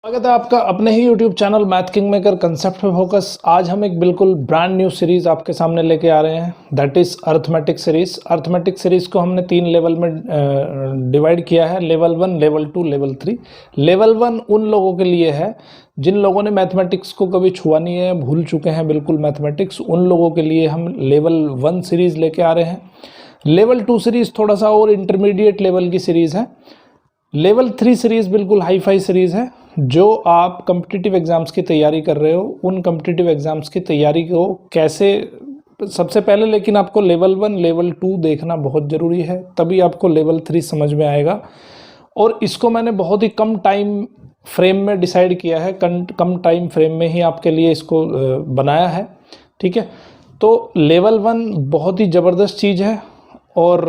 स्वागत है आपका अपने ही YouTube channel Math King Maker concept पे फोकस। आज हम एक बिल्कुल ब्रांड न्यू सीरीज आपके सामने लेके आ रहे हैं, that is arithmetic series. Arithmetic series को हमने 3 लेवल में डिवाइड किया है, लेवल 1, लेवल 2, लेवल 3। लेवल 1 उन लोगों के लिए है जिन लोगों ने मैथमेटिक्स को कभी छुआ नहीं है, भूल चुके हैं बिल्कुल मैथमेटिक्स। उन लोगों के लिए हम लेवल 1 सीरीज लेके आ रहे हैं। लेवल 2 सीरीज थोड़ा सा और इंटरमीडिएट लेवल की सीरीज है। लेवल 3 सीरीज बिल्कुल हाई फाई सीरीज है। जो आप कम्पिटिटिव एग्जाम्स की तैयारी कर रहे हो, उन कम्पिटिटिव एग्जाम्स की तैयारी को कैसे, सबसे पहले लेकिन आपको लेवल 1, लेवल 2 देखना बहुत ज़रूरी है, तभी आपको लेवल 3 समझ में आएगा। और इसको मैंने बहुत ही कम टाइम फ्रेम में डिसाइड किया है, कम टाइम फ्रेम में ही आपके लिए इसको बनाया है, ठीक है। तो लेवल 1 बहुत ही ज़बरदस्त चीज़ है और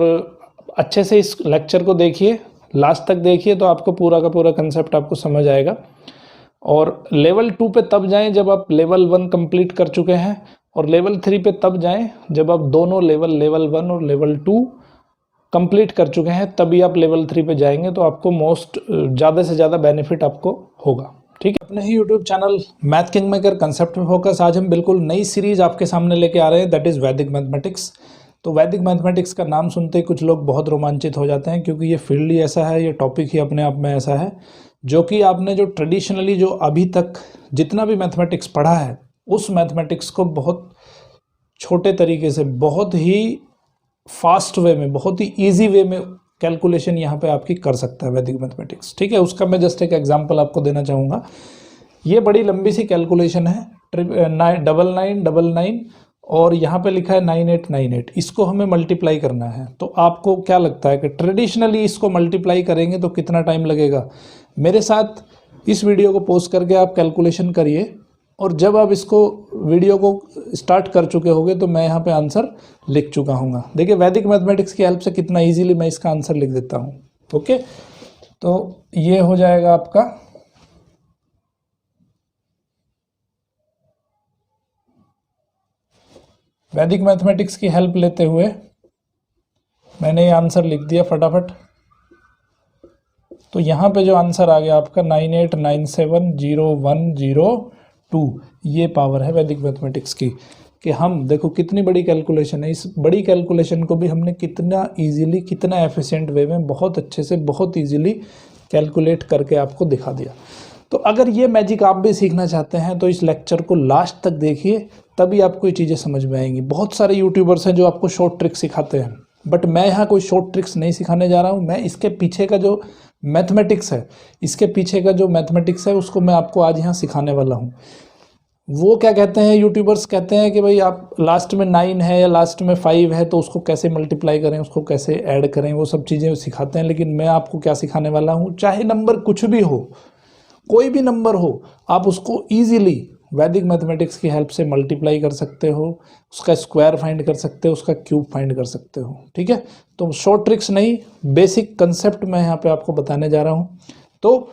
अच्छे से इस लेक्चर को देखिए, लास्ट तक देखिए तो आपको पूरा का पूरा कंसेप्ट आपको समझ आएगा। और लेवल 2 पे तब जाएं जब आप लेवल 1 कंप्लीट कर चुके हैं, और लेवल 3 पे तब जाएं जब आप दोनों लेवल 1 और लेवल 2 कंप्लीट कर चुके हैं, तभी आप लेवल 3 पे जाएंगे तो आपको ज़्यादा से ज़्यादा बेनिफिट आपको होगा, ठीक है। अपने ही YouTube channel Math King Maker concept पे फोकस, आज हम बिल्कुल नई सीरीज आपके सामने लेके आ रहे हैं, दैट इज़ वैदिक मैथमेटिक्स। तो वैदिक मैथमेटिक्स का नाम सुनते ही कुछ लोग बहुत रोमांचित हो जाते हैं, क्योंकि ये फील्ड ही ऐसा है, ये टॉपिक ही अपने आप में ऐसा है, जो कि आपने जो ट्रेडिशनली जो अभी तक जितना भी मैथमेटिक्स पढ़ा है, उस मैथमेटिक्स को बहुत छोटे तरीके से, बहुत ही फास्ट वे में, बहुत ही ईजी वे में कैलकुलेशन यहाँ पे आपकी कर सकता है वैदिक मैथमेटिक्स, ठीक है। उसका मैं जस्ट एक एग्जाम्पल आपको देना चाहूँगा। ये बड़ी लंबी सी कैलकुलेशन है, 9999 और यहाँ पे लिखा है 9898। इसको हमें मल्टीप्लाई करना है। तो आपको क्या लगता है कि ट्रेडिशनली इसको मल्टीप्लाई करेंगे तो कितना टाइम लगेगा? मेरे साथ इस वीडियो को पॉज करके आप कैलकुलेशन करिए, और जब आप इसको वीडियो को स्टार्ट कर चुके होंगे तो मैं यहाँ पे आंसर लिख चुका हूँ। देखिए वैदिक मैथमेटिक्स की हेल्प से कितना ईजिली मैं इसका आंसर लिख देता हूँ, ओके। तो ये हो जाएगा आपका वैदिक मैथमेटिक्स की हेल्प लेते हुए मैंने ये आंसर लिख दिया फटाफट। तो यहाँ पे जो आंसर आ गया आपका 98970102, ये पावर है वैदिक मैथमेटिक्स की, कि हम देखो कितनी बड़ी कैलकुलेशन है। इस बड़ी कैलकुलेशन को भी हमने कितना इजीली, कितना एफिशिएंट वे में, बहुत अच्छे से, बहुत इजीली कैलकुलेट करके आपको दिखा दिया। तो अगर ये मैजिक आप भी सीखना चाहते हैं तो इस लेक्चर को लास्ट तक देखिए, तभी आपको ये चीज़ें समझ में आएंगी। बहुत सारे यूट्यूबर्स हैं जो आपको शॉर्ट ट्रिक सिखाते हैं, बट मैं यहाँ कोई शॉर्ट ट्रिक्स नहीं सिखाने जा रहा हूँ। मैं इसके पीछे का जो मैथमेटिक्स है, इसके पीछे का जो मैथमेटिक्स है, उसको मैं आपको आज यहाँ सिखाने वाला हूँ। वो क्या कहते हैं, यूट्यूबर्स कहते हैं कि भाई आप लास्ट में 9 है या लास्ट में 5 है तो उसको कैसे मल्टीप्लाई करें, उसको कैसे ऐड करें, वो सब चीज़ें सिखाते हैं। लेकिन मैं आपको क्या सिखाने वाला हूँ, चाहे नंबर कुछ भी हो, कोई भी नंबर हो, आप उसको ईजिली वैदिक मैथमेटिक्स की हेल्प से मल्टीप्लाई कर सकते हो, उसका स्क्वायर फाइंड कर सकते हो, उसका क्यूब फाइंड कर सकते हो, ठीक है। तो शॉर्ट ट्रिक्स नहीं, बेसिक कंसेप्ट मैं यहाँ पे आपको बताने जा रहा हूँ। तो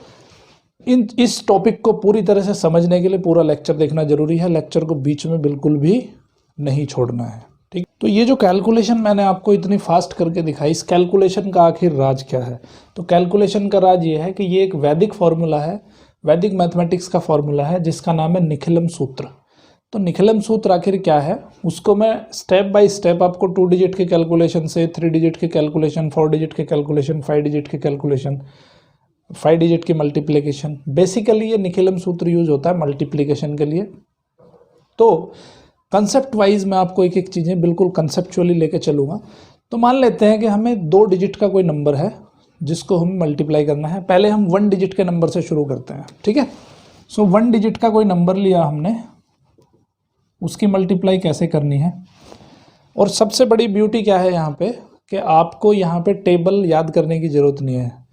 इस टॉपिक को पूरी तरह से समझने के लिए पूरा लेक्चर देखना जरूरी है, लेक्चर को बीच में बिल्कुल भी नहीं छोड़ना है, ठीक। तो ये जो कैलकुलेशन मैंने आपको इतनी फास्ट करके दिखाई, इस कैलकुलेशन का आखिर राज क्या है? तो कैलकुलेशन का राज ये है कि ये एक वैदिक फॉर्मूला है, वैदिक मैथमेटिक्स का फॉर्मूला है, जिसका नाम है निखिलम सूत्र। तो निखिलम सूत्र आखिर क्या है, उसको मैं स्टेप बाय स्टेप आपको 2 डिजिट के कैलकुलेशन से 3 डिजिट के कैलकुलेशन, 4 डिजिट के कैलकुलेशन, 5 डिजिट के कैलकुलेशन, 5 डिजिट की मल्टीप्लिकेशन, बेसिकली ये निखिलम सूत्र यूज होता है मल्टीप्लिकेशन के लिए। तो कंसेप्ट वाइज मैं आपको एक एक चीज़ें बिल्कुल कंसेप्चुअली लेके चलूँगा। तो मान लेते हैं कि हमें 2 डिजिट का कोई नंबर है जिसको हमें मल्टीप्लाई करना है। पहले हम 1 डिजिट के नंबर से शुरू करते हैं, ठीक है। सो 1 डिजिट का कोई नंबर लिया हमने, उसकी मल्टीप्लाई कैसे करनी है। और सबसे बड़ी ब्यूटी क्या है यहाँ पे, कि आपको यहाँ पे टेबल याद करने की ज़रूरत नहीं है।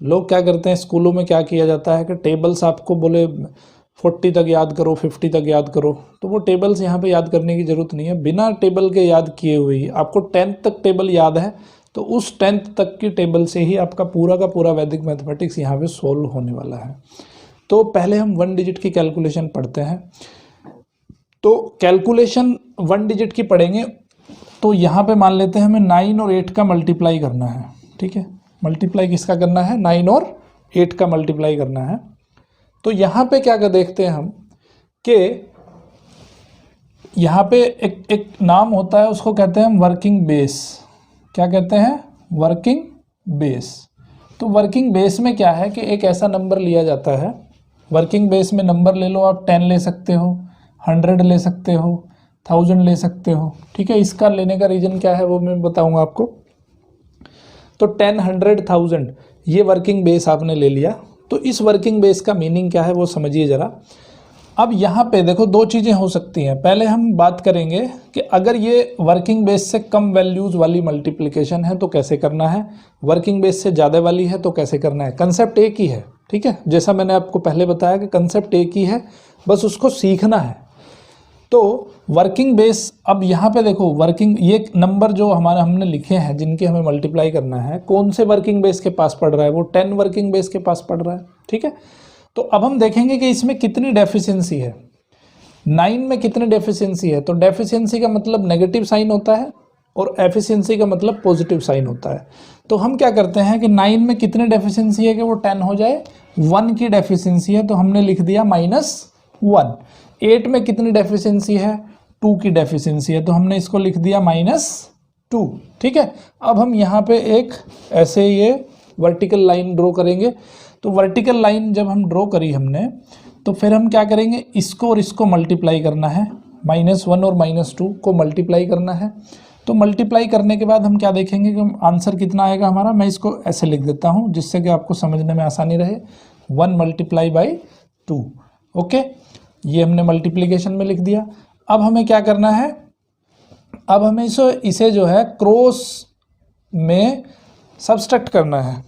लोग क्या करते हैं, स्कूलों में क्या किया जाता है कि टेबल्स आपको बोले 40 तक याद करो, 50 तक याद करो, तो वो टेबल्स यहाँ पे याद करने की ज़रूरत नहीं है। बिना टेबल के याद किए हुए ही आपको 10th तक टेबल याद है, तो उस 10th तक की टेबल से ही आपका पूरा का पूरा वैदिक मैथमेटिक्स यहाँ पे सॉल्व होने वाला है। तो पहले हम 1 डिजिट की कैलकुलेशन पढ़ते हैं। तो कैलकुलेशन 1 डिजिट की पढ़ेंगे, तो यहाँ पे मान लेते हैं हमें 9 और 8 का मल्टीप्लाई करना है, ठीक है। मल्टीप्लाई किसका करना है, 9 और 8 का मल्टीप्लाई करना है। तो यहाँ पे क्या कर देखते हैं हम कि यहाँ पे एक नाम होता है, उसको कहते हैं हम वर्किंग बेस। क्या कहते हैं? Working base. तो वर्किंग बेस में क्या है कि एक ऐसा नंबर लिया जाता है, वर्किंग बेस में नंबर ले लो आप, 10 ले सकते हो, 100 ले सकते हो, 1000 ले सकते हो, ठीक है। इसका लेने का रीज़न क्या है वो मैं बताऊंगा आपको। तो 10, 100, 1000 ये वर्किंग बेस आपने ले लिया। तो इस वर्किंग बेस का मीनिंग क्या है वो समझिए ज़रा। अब यहाँ पे देखो दो चीज़ें हो सकती हैं। पहले हम बात करेंगे कि अगर ये वर्किंग बेस से कम वैल्यूज़ वाली मल्टीप्लिकेशन है तो कैसे करना है, वर्किंग बेस से ज़्यादा वाली है तो कैसे करना है। कंसेप्ट एक ही है, ठीक है। जैसा मैंने आपको पहले बताया कि कंसेप्ट एक ही है, बस उसको सीखना है। तो वर्किंग बेस, अब यहाँ पे देखो वर्किंग, ये नंबर जो हमने लिखे हैं जिनके हमें मल्टीप्लाई करना है, कौन से वर्किंग बेस के पास पड़ रहा है? वो 10 वर्किंग बेस के पास पड़ रहा है, ठीक है। तो अब हम देखेंगे कि इसमें कितनी डेफिशिएंसी है, 9 में कितनी डेफिशिएंसी है। तो डेफिशिएंसी का मतलब नेगेटिव साइन होता है और एफिशिएंसी का मतलब पॉजिटिव साइन होता है। तो हम क्या करते हैं कि 9 में कितनी डेफिशिएंसी है कि वो 10 हो जाए, 1 की डेफिशिएंसी है तो हमने लिख दिया -1। 8 में कितनी डेफिशिएंसी है? 2 की डेफिशिएंसी है तो हमने इसको लिख दिया -2, ठीक है। अब हम यहाँ पे एक ऐसे ये वर्टिकल लाइन ड्रॉ करेंगे। तो वर्टिकल लाइन जब हम ड्रॉ करी हमने, तो फिर हम क्या करेंगे, इसको और इसको मल्टीप्लाई करना है, -1 और -2 को मल्टीप्लाई करना है। तो मल्टीप्लाई करने के बाद हम क्या देखेंगे कि आंसर कितना आएगा हमारा। मैं इसको ऐसे लिख देता हूँ जिससे कि आपको समझने में आसानी रहे, 1 × 2, ओके। ये हमने मल्टीप्लिकेशन में लिख दिया। अब हमें क्या करना है, अब हमें इसे जो है क्रॉस में सब्सट्रैक्ट करना है।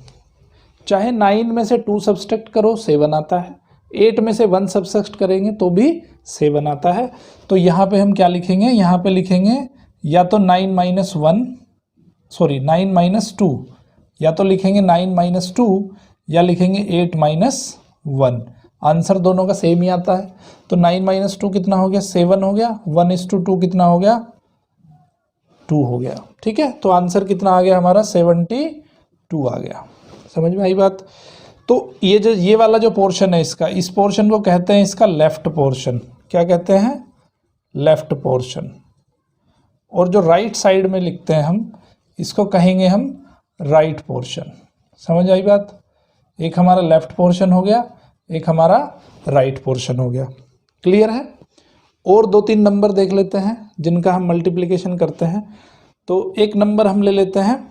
चाहे 9 में से 2 सब्सट्रैक्ट करो 7 आता है, 8 में से 1 सब्सट्रैक्ट करेंगे तो भी 7 आता है। तो यहाँ पे हम क्या लिखेंगे, यहाँ पे लिखेंगे या तो 9 - 2, या तो लिखेंगे 9 - 2 या लिखेंगे 8 - 1। आंसर दोनों का सेम ही आता है। तो 9 - 2 कितना हो गया, 7 हो गया, 1:2 कितना हो गया, 2 हो गया, ठीक है। तो आंसर कितना आ गया हमारा, 72 आ गया। समझ में आई बात। तो ये वाला जो पोर्शन है इसका, इस पोर्शन को कहते हैं इसका लेफ्ट पोर्शन। क्या कहते हैं? Left portion. और जो राइट साइड में लिखते हैं हम, इसको कहेंगे हम राइट पोर्शन। समझ आई बात। एक हमारा लेफ्ट पोर्शन हो गया, एक हमारा राइट पोर्शन हो गया। क्लियर है। और 2-3 नंबर देख लेते हैं जिनका हम मल्टीप्लिकेशन करते हैं। तो एक नंबर हम ले लेते हैं,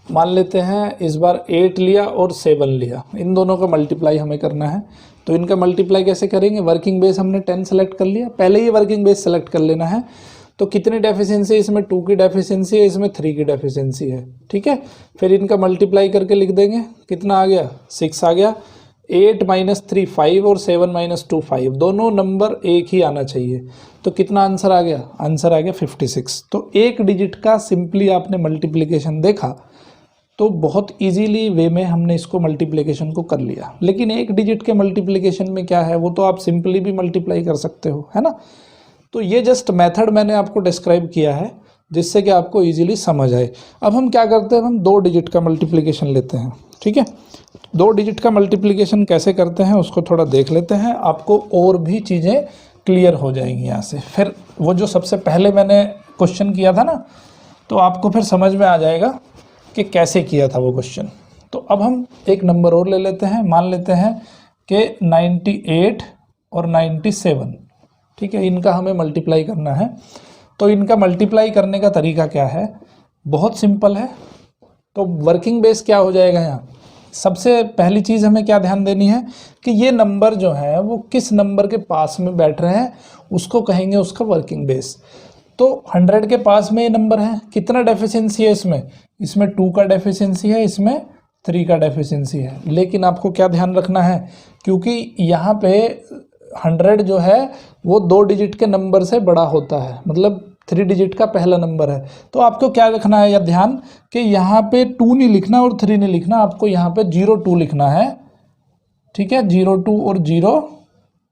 मान लेते हैं इस बार 8 लिया और 7 लिया, इन दोनों का मल्टीप्लाई हमें करना है। तो इनका मल्टीप्लाई कैसे करेंगे, वर्किंग बेस हमने 10 सेलेक्ट कर लिया, पहले ही वर्किंग बेस सेलेक्ट कर लेना है। तो कितनी डेफिशिएंसी है इसमें, 2 की डेफिशिएंसी है, इसमें 3 की डेफिशिएंसी है, ठीक है। फिर इनका मल्टीप्लाई करके लिख देंगे, कितना आ गया, 6 आ गया। 8 - 3 5 और 7 - 2 5, दोनों नंबर एक ही आना चाहिए। तो कितना आंसर आ गया, आंसर आ गया 56। तो एक डिजिट का सिंपली आपने मल्टीप्लिकेशन देखा तो बहुत इजीली वे में हमने इसको मल्टीप्लिकेशन को कर लिया। लेकिन एक डिजिट के मल्टीप्लिकेशन में क्या है, वो तो आप सिंपली भी मल्टीप्लाई कर सकते हो, है ना। तो ये जस्ट मेथड मैंने आपको डिस्क्राइब किया है जिससे कि आपको इजीली समझ आए। अब हम क्या करते हैं, हम 2 डिजिट का मल्टीप्लिकेशन लेते हैं, ठीक है। 2 डिजिट का मल्टीप्लिकेशन कैसे करते हैं उसको थोड़ा देख लेते हैं, आपको और भी चीज़ें क्लियर हो जाएंगी यहाँ से। फिर वो जो सबसे पहले मैंने क्वेश्चन किया था ना, तो आपको फिर समझ में आ जाएगा कि कैसे किया था वो क्वेश्चन। तो अब हम एक नंबर और ले लेते हैं, मान लेते हैं कि 98 और 97, ठीक है। इनका हमें मल्टीप्लाई करना है। तो इनका मल्टीप्लाई करने का तरीका क्या है, बहुत सिंपल है। तो वर्किंग बेस क्या हो जाएगा यहाँ, सबसे पहली चीज़ हमें क्या ध्यान देनी है कि ये नंबर जो है वो किस नंबर के पास में बैठ रहे हैं, उसको कहेंगे उसका वर्किंग बेस। तो 100 के पास में ये नंबर है, कितना डेफिशिएंसी है इसमें 2 का डेफिशिएंसी है, इसमें 3 का डेफिशिएंसी है। लेकिन आपको क्या ध्यान रखना है, क्योंकि यहाँ पे 100 जो है वो 2 डिजिट के नंबर से बड़ा होता है, मतलब 3 डिजिट का पहला नंबर है। तो आपको क्या रखना है या ध्यान कि यहाँ पे 2 नहीं लिखना और 3 नहीं लिखना, आपको यहाँ पे 02 लिखना है, ठीक है। 02 और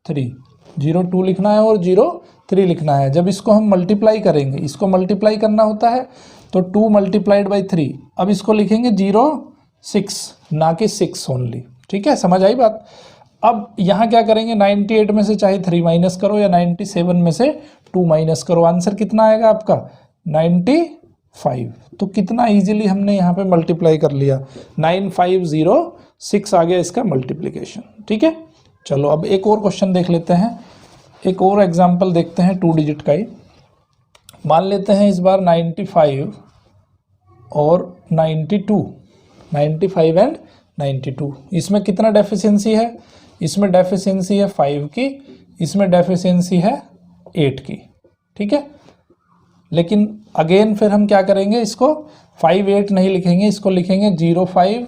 03, 02 लिखना है और 03 लिखना है। जब इसको हम मल्टीप्लाई करेंगे, इसको मल्टीप्लाई करना होता है, तो 2 × 3, अब इसको लिखेंगे 06, ना कि 6 ओनली, ठीक है। समझ आई बात। अब यहाँ क्या करेंगे, 98 में से चाहे 3 माइनस करो या 97 में से 2 माइनस करो, आंसर कितना आएगा आपका 95। तो कितना इजीली हमने यहाँ पे मल्टीप्लाई कर लिया, 9506 आ गया इसका मल्टीप्लिकेशन। ठीक है, चलो अब एक और क्वेश्चन देख लेते हैं, एक और एग्जाम्पल देखते हैं 2 डिजिट का ही। मान लेते हैं इस बार 95 और 92, 95 एंड 92, इसमें कितना डेफिशिएंसी है, इसमें डेफिशिएंसी है 5 की, इसमें डेफिशिएंसी है 8 की। ठीक है, लेकिन अगेन फिर हम क्या करेंगे, इसको 5 8 नहीं लिखेंगे, इसको लिखेंगे 05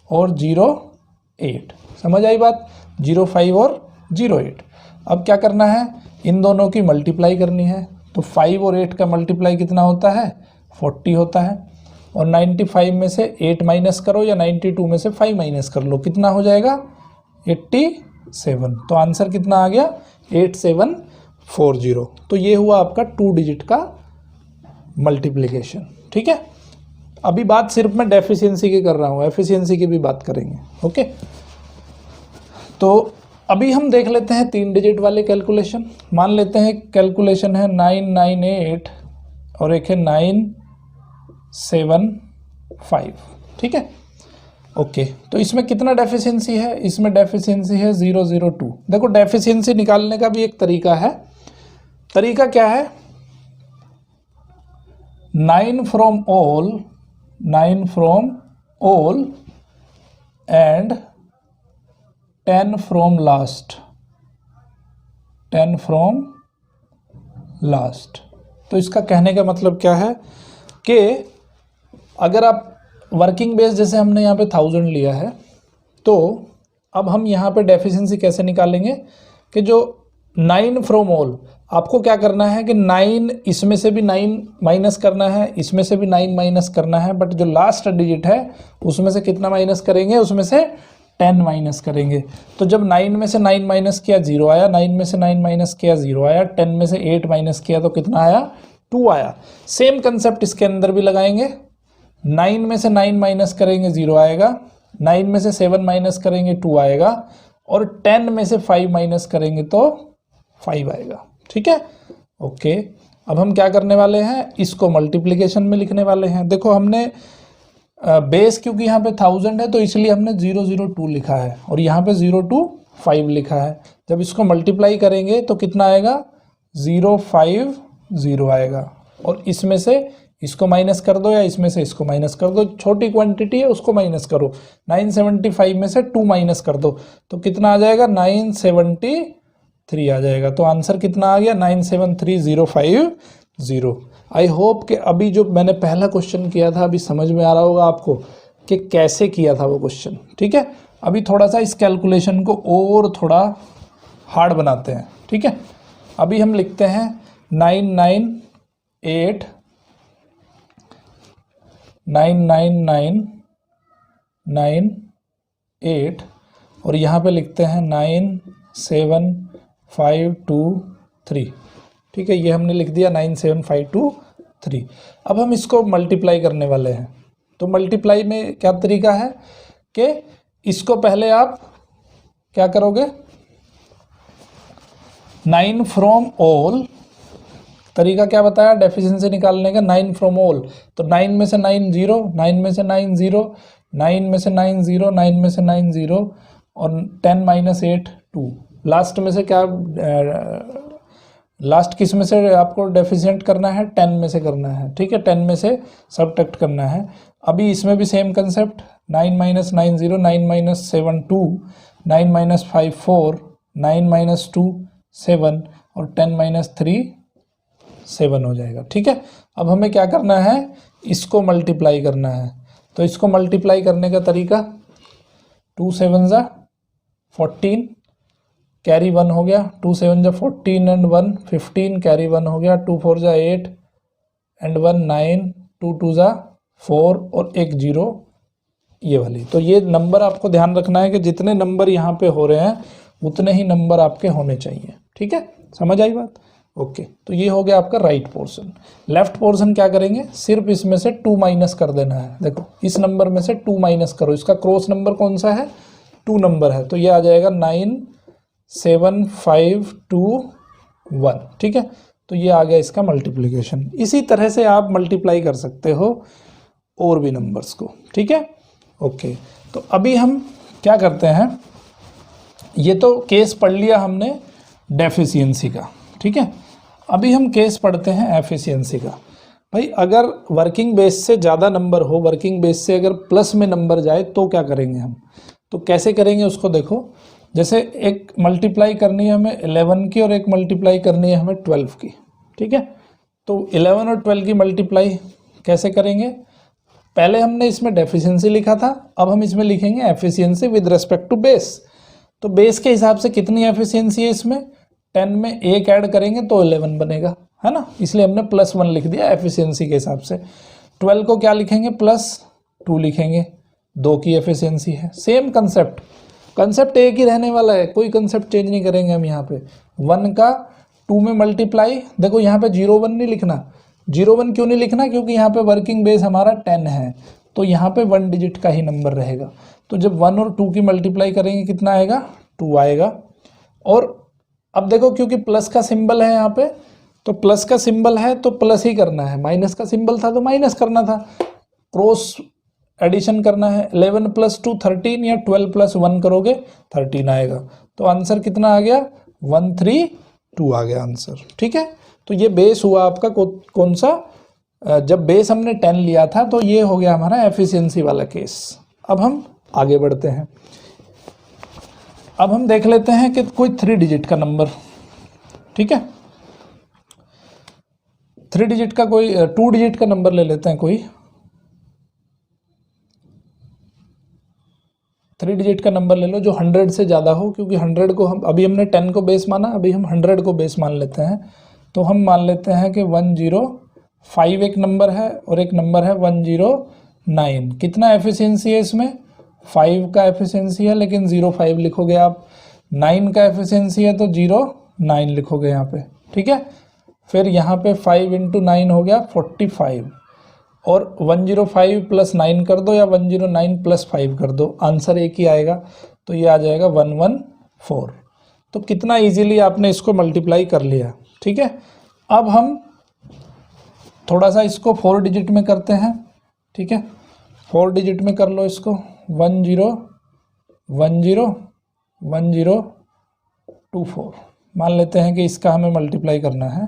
और 08। समझ आई बात, 05 और 08। अब क्या करना है, इन दोनों की मल्टीप्लाई करनी है। तो 5 और 8 का मल्टीप्लाई कितना होता है, 40 होता है। और 95 में से 8 माइनस करो या 92 में से 5 माइनस कर लो, कितना हो जाएगा 87। तो आंसर कितना आ गया 8740। तो ये हुआ आपका 2 डिजिट का मल्टीप्लिकेशन। ठीक है, अभी बात सिर्फ मैं डेफिशिएंसी की कर रहा हूँ, एफिशिएंसी की भी बात करेंगे। ओके, तो अभी हम देख लेते हैं 3 डिजिट वाले कैलकुलेशन। मान लेते हैं कैलकुलेशन है 998 और एक है 975। ठीक है, ओके, तो इसमें कितना डेफिशिएंसी है, इसमें डेफिशिएंसी है 002। देखो डेफिशिएंसी निकालने का भी एक तरीका है, तरीका क्या है, 9 from all and 10 from last, 10 from last. तो इसका कहने का मतलब क्या है कि अगर आप वर्किंग बेस जैसे हमने यहाँ पे 1000 लिया है, तो अब हम यहाँ पे डेफिशिएंसी कैसे निकालेंगे कि जो 9 फ्रॉम ऑल, आपको क्या करना है कि 9 इसमें से भी 9 माइनस करना है, इसमें से भी 9 माइनस करना है, बट जो लास्ट डिजिट है उसमें से कितना माइनस करेंगे, उसमें से 10 माइनस करेंगे। तो जब 9 में से 9 माइनस किया 0 आया, 9 में से 9 माइनस किया 0 आया, 10 में से 8 माइनस किया तो कितना आया 2 आया। सेम कंसेप्ट इसके अंदर भी लगाएंगे, 9 में से 9 माइनस करेंगे 0 आएगा, 9 में से 7 माइनस करेंगे 2 आएगा, और 10 में से 5 माइनस करेंगे तो 5 आएगा। ठीक है, ओके, अब हम क्या करने वाले हैं, इसको मल्टीप्लिकेशन में लिखने वाले हैं। देखो हमने बेस क्योंकि यहाँ पे 1000 है तो इसलिए हमने 002 लिखा है और यहाँ पे 025 लिखा है। जब इसको मल्टीप्लाई करेंगे तो कितना आएगा 050 आएगा, और इसमें से इसको माइनस कर दो या इसमें से इसको माइनस कर दो, छोटी क्वांटिटी है उसको माइनस करो। 975 में से 2 माइनस कर दो तो कितना आ जाएगा 973 आ जाएगा। तो आंसर कितना आ गया 973050। आई होप कि अभी जो मैंने पहला क्वेश्चन किया था अभी समझ में आ रहा होगा आपको कि कैसे किया था वो क्वेश्चन। ठीक है, अभी थोड़ा सा इस कैलकुलेशन को और थोड़ा हार्ड बनाते हैं। ठीक है, अभी हम लिखते हैं 998 99998 और यहाँ पे लिखते हैं 97523। ठीक है, ये हमने लिख दिया 97523। अब हम इसको मल्टीप्लाई करने वाले हैं। तो मल्टीप्लाई में क्या तरीका है कि इसको पहले आप क्या करोगे, 9 फ्रॉम ऑल, तरीका क्या बताया डेफिशिएंसी निकालने का, 9 फ्रॉम ऑल। तो 9 में से 9 0, 9 में से 9 0, 9 में से 9 0, 9 में से 9 0 और 10 माइनस 8 2। लास्ट में से क्या, लास्ट किस में से आपको डेफिशिएंट करना है, 10 में से करना है। ठीक है, 10 में से सबट्रैक्ट करना है। अभी इसमें भी same concept, 9 minus 9 0, 9 minus 7 2, 9 minus 5 4, 9 minus 2 7 और 10 माइनस 3 7 हो जाएगा। ठीक है, अब हमें क्या करना है, इसको मल्टीप्लाई करना है। तो इसको मल्टीप्लाई करने का तरीका, 2 7 जा 14, कैरी 1 हो गया, 2 7 जा 14 एंड 1 15, कैरी 1 हो गया, 2 4 जा 8 एंड 1 9, 2 2 जा 4 और एक 0 ये वाली। तो ये नंबर आपको ध्यान रखना है कि जितने नंबर यहाँ पे हो रहे हैं उतने ही नंबर आपके होने चाहिए। ठीक है, समझ आई बात। ओके, तो ये हो गया आपका राइट पोर्शन। लेफ्ट पोर्शन क्या करेंगे, सिर्फ इसमें से 2 माइनस कर देना है। देखो इस नंबर में से 2 माइनस करो, इसका क्रॉस नंबर कौन सा है 2 नंबर है तो ये आ जाएगा 97521, ठीक है। तो ये आ गया इसका मल्टीप्लिकेशन। इसी तरह से आप मल्टीप्लाई कर सकते हो और भी नंबर्स को, ठीक है। ओके, तो अभी हम क्या करते हैं, ये तो केस पढ़ लिया हमने डेफिशिएंसी का, ठीक है। अभी हम केस पढ़ते हैं एफिशिएंसी का। भाई अगर वर्किंग बेस से ज़्यादा नंबर हो, वर्किंग बेस से अगर प्लस में नंबर जाए तो क्या करेंगे हम, तो कैसे करेंगे उसको देखो। जैसे एक मल्टीप्लाई करनी है हमें 11 की और एक मल्टीप्लाई करनी है हमें 12 की, ठीक है। तो 11 और 12 की मल्टीप्लाई कैसे करेंगे, पहले हमने इसमें डेफिशिएंसी लिखा था, अब हम इसमें लिखेंगे efficiency with respect to base. तो बेस के हिसाब से कितनी एफिशिएंसी है इसमें, 10 में एक ऐड करेंगे तो 11 बनेगा, है ना, इसलिए हमने +1 लिख दिया एफिशिएंसी के हिसाब से। 12 को क्या लिखेंगे, +2 लिखेंगे, 2 की एफिशिएंसी है। सेम कंसेप्ट एक ही रहने वाला है, कोई कंसेप्ट चेंज नहीं करेंगे हम यहाँ पे। 1 का 2 में मल्टीप्लाई, देखो यहाँ पे 0-1 नहीं लिखना। 0-1 क्यों नहीं लिखना, क्योंकि यहाँ पे वर्किंग बेस हमारा 10 है, तो यहाँ पे 1 डिजिट का ही नंबर रहेगा। तो जब 1 और 2 की मल्टीप्लाई करेंगे कितना आएगा, 2 आएगा। और अब देखो क्योंकि प्लस का सिंबल है यहाँ पे, तो प्लस का सिंबल है तो प्लस ही करना है, माइनस का सिंबल था तो माइनस करना था, क्रॉस एडिशन करना है। 11 + 2 13 या 12 + 1 करोगे 13 आएगा। तो आंसर कितना आ गया, 132 आ गया आंसर, ठीक है। तो ये बेस हुआ आपका कौन सा, जब बेस हमने 10 लिया था, तो ये हो गया हमारा एफिशिएंसी वाला केस। अब हम आगे बढ़ते हैं। अब हम देख लेते हैं कि कोई 3 डिजिट का नंबर, ठीक है, 3 डिजिट का कोई 2 डिजिट का नंबर ले लेते हैं कोई 3 डिजिट का नंबर ले लो जो 100 से ज़्यादा हो, क्योंकि 100 को हम अभी हमने 10 को बेस माना, अभी हम 100 को बेस मान लेते हैं। तो हम मान लेते हैं कि 105 एक नंबर है और एक नंबर है 109। कितना एफिशिएंसी है इसमें, 5 का एफिशिएंसी है, लेकिन 05 लिखोगे आप। 9 का एफिशिएंसी है तो 09 लिखोगे यहाँ पे, ठीक है। फिर यहाँ पे 5 × 9 हो गया 45, और 105 + 9 कर दो या 109 + 5 कर दो, आंसर एक ही आएगा। तो ये आ जाएगा 114। तो कितना इजीली आपने इसको मल्टीप्लाई कर लिया, ठीक है। अब हम थोड़ा सा इसको 4 डिजिट में करते हैं, ठीक है। 4 डिजिट में कर लो इसको, 10101024 मान लेते हैं कि इसका हमें मल्टीप्लाई करना है।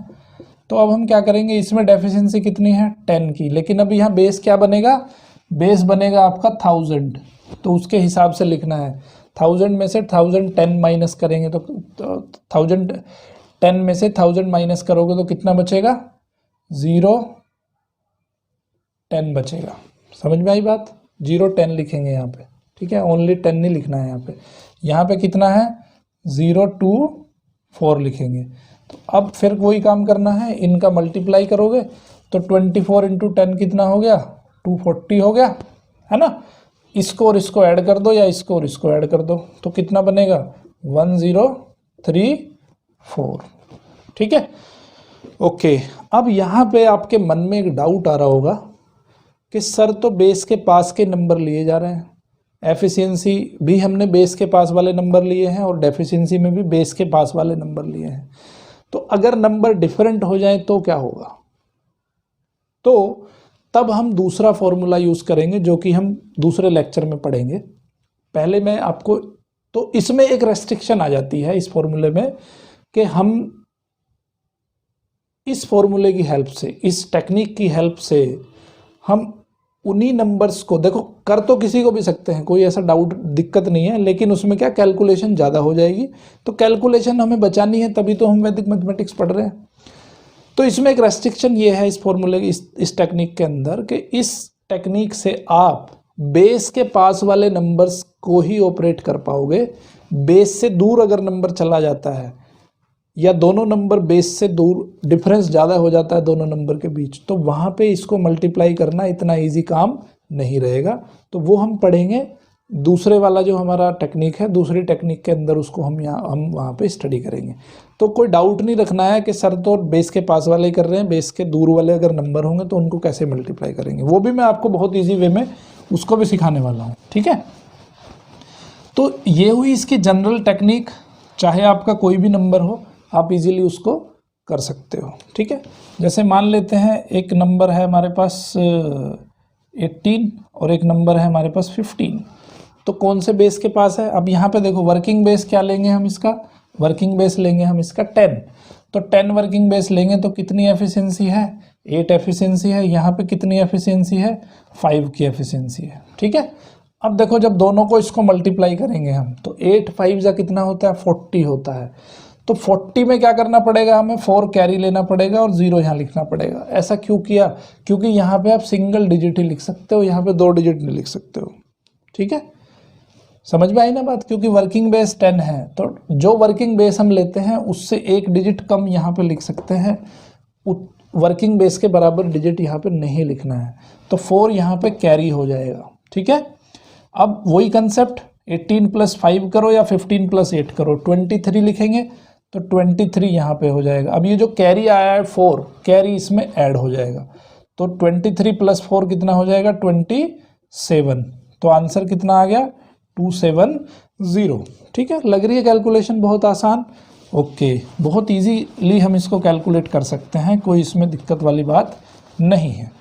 तो अब हम क्या करेंगे, इसमें डेफिशिएंसी कितनी है 10 की, लेकिन अब यहाँ बेस क्या बनेगा, बेस बनेगा आपका 1000, तो उसके हिसाब से लिखना है। 1000 में से 1010 माइनस करेंगे तो 1010 में से 1000 माइनस करोगे तो कितना बचेगा, 010 बचेगा। समझ में आई बात, 010 लिखेंगे यहाँ पे, ठीक है, ओनली 10 नहीं लिखना है यहाँ पे। यहाँ पे कितना है 024 लिखेंगे। तो अब फिर वही काम करना है, इनका मल्टीप्लाई करोगे तो 24 × 10 कितना हो गया, 240 हो गया, है ना। इसको और इसको ऐड कर दो या इसको और इसको ऐड कर दो तो कितना बनेगा 1034, ठीक है। ओके, अब यहाँ पे आपके मन में एक डाउट आ रहा होगा कि सर तो बेस के पास के नंबर लिए जा रहे हैं, एफिशिएंसी भी हमने बेस के पास वाले नंबर लिए हैं और डेफिशिएंसी में भी बेस के पास वाले नंबर लिए हैं, तो अगर नंबर डिफरेंट हो जाए तो क्या होगा। तो तब हम दूसरा फॉर्मूला यूज़ करेंगे जो कि हम दूसरे लेक्चर में पढ़ेंगे। पहले मैं आपको, तो इसमें एक रेस्ट्रिक्शन आ जाती है इस फॉर्मूले में कि हम इस फॉर्मूले की हेल्प से, इस टेक्निक की हेल्प से हम उन्हीं नंबर्स को, देखो कर तो किसी को भी सकते हैं, कोई ऐसा डाउट दिक्कत नहीं है, लेकिन उसमें क्या कैलकुलेशन ज़्यादा हो जाएगी, तो कैलकुलेशन हमें बचानी है, तभी तो हम वैदिक मैथमेटिक्स पढ़ रहे हैं। तो इसमें एक रेस्ट्रिक्शन ये है इस फॉर्मूले की, इस टेक्निक के अंदर, कि इस टेक्निक से आप बेस के पास वाले नंबर्स को ही ऑपरेट कर पाओगे। बेस से दूर अगर नंबर चला जाता है या दोनों नंबर बेस से दूर, डिफरेंस ज़्यादा हो जाता है दोनों नंबर के बीच, तो वहाँ पे इसको मल्टीप्लाई करना इतना इजी काम नहीं रहेगा। तो वो हम पढ़ेंगे दूसरे वाला जो हमारा टेक्निक है, दूसरी टेक्निक के अंदर उसको हम वहाँ पे स्टडी करेंगे। तो कोई डाउट नहीं रखना है कि सर तो बेस के पास वाले ही कर रहे हैं, बेस के दूर वाले अगर नंबर होंगे तो उनको कैसे मल्टीप्लाई करेंगे, वो भी मैं आपको बहुत ईजी वे में उसको भी सिखाने वाला हूँ, ठीक है। तो ये हुई इसकी जनरल टेक्निक, चाहे आपका कोई भी नंबर हो आप इजीली उसको कर सकते हो। ठीक है, जैसे मान लेते हैं एक नंबर है हमारे पास 18 और एक नंबर है हमारे पास 15, तो कौन से बेस के पास है। अब यहाँ पे देखो वर्किंग बेस क्या लेंगे हम, इसका वर्किंग बेस लेंगे हम इसका 10, तो 10 वर्किंग बेस लेंगे तो कितनी एफिशिएंसी है, 8 एफिशिएंसी है। यहाँ पे कितनी एफिशिएंसी है, 5 की एफिशिएंसी है। ठीक है, अब देखो जब दोनों को इसको मल्टीप्लाई करेंगे हम तो 8 5 जा कितना होता है, 40 होता है। तो 40 में क्या करना पड़ेगा, हमें 4 कैरी लेना पड़ेगा और 0 यहाँ लिखना पड़ेगा। ऐसा क्यों किया, क्योंकि यहाँ पे आप सिंगल डिजिट ही लिख सकते हो, यहाँ पे 2 डिजिट नहीं लिख सकते हो। ठीक है, समझ में आई ना बात, क्योंकि वर्किंग बेस 10 है तो जो वर्किंग बेस हम लेते हैं उससे 1 डिजिट कम यहाँ पे लिख सकते हैं, वर्किंग बेस के बराबर डिजिट यहाँ पे नहीं लिखना है, तो 4 यहाँ पे कैरी हो जाएगा। ठीक है, अब वही कंसेप्ट 18 + 5 करो या 15 + 8 करो, 23 लिखेंगे तो 23 यहाँ पे हो जाएगा। अब ये जो कैरी आया है 4 कैरी इसमें ऐड हो जाएगा, तो 23 + 4 कितना हो जाएगा, 27। तो आंसर कितना आ गया, 270। ठीक है, लग रही है कैलकुलेशन बहुत आसान। ओके, बहुत इजीली हम इसको कैलकुलेट कर सकते हैं, कोई इसमें दिक्कत वाली बात नहीं है।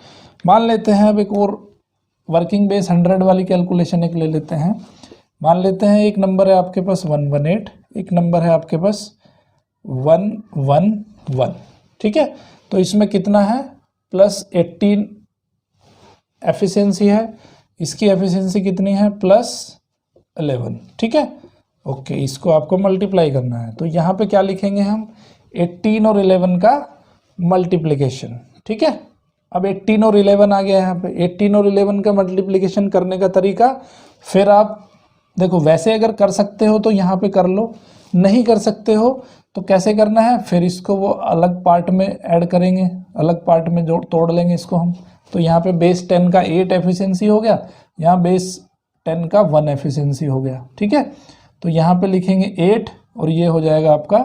मान लेते हैं अब एक और वर्किंग बेस 100 वाली कैलकुलेशन एक ले लेते हैं। मान लेते हैं एक नंबर है आपके पास 118, एक नंबर है आपके पास 111। ठीक है, तो इसमें कितना है, +18 एफिशिएंसी है, इसकी एफिशिएंसी कितनी है, +11। ठीक है, ओके, इसको आपको मल्टीप्लाई करना है, तो यहाँ पे क्या लिखेंगे हम, 18 और 11 का मल्टीप्लिकेशन। ठीक है, अब 18 और 11 आ गया यहाँ पे, 18 और 11 का मल्टीप्लिकेशन करने का तरीका, फिर आप देखो वैसे अगर कर सकते हो तो यहाँ पे कर लो, नहीं कर सकते हो तो कैसे करना है, फिर इसको वो अलग पार्ट में ऐड करेंगे, अलग पार्ट में जोड़ तोड़ लेंगे इसको हम। तो यहाँ पे बेस 10 का 8 एफिशिएंसी हो गया, यहाँ बेस 10 का 1 एफिशिएंसी हो गया। ठीक है, तो यहाँ पे लिखेंगे 8 और ये हो जाएगा आपका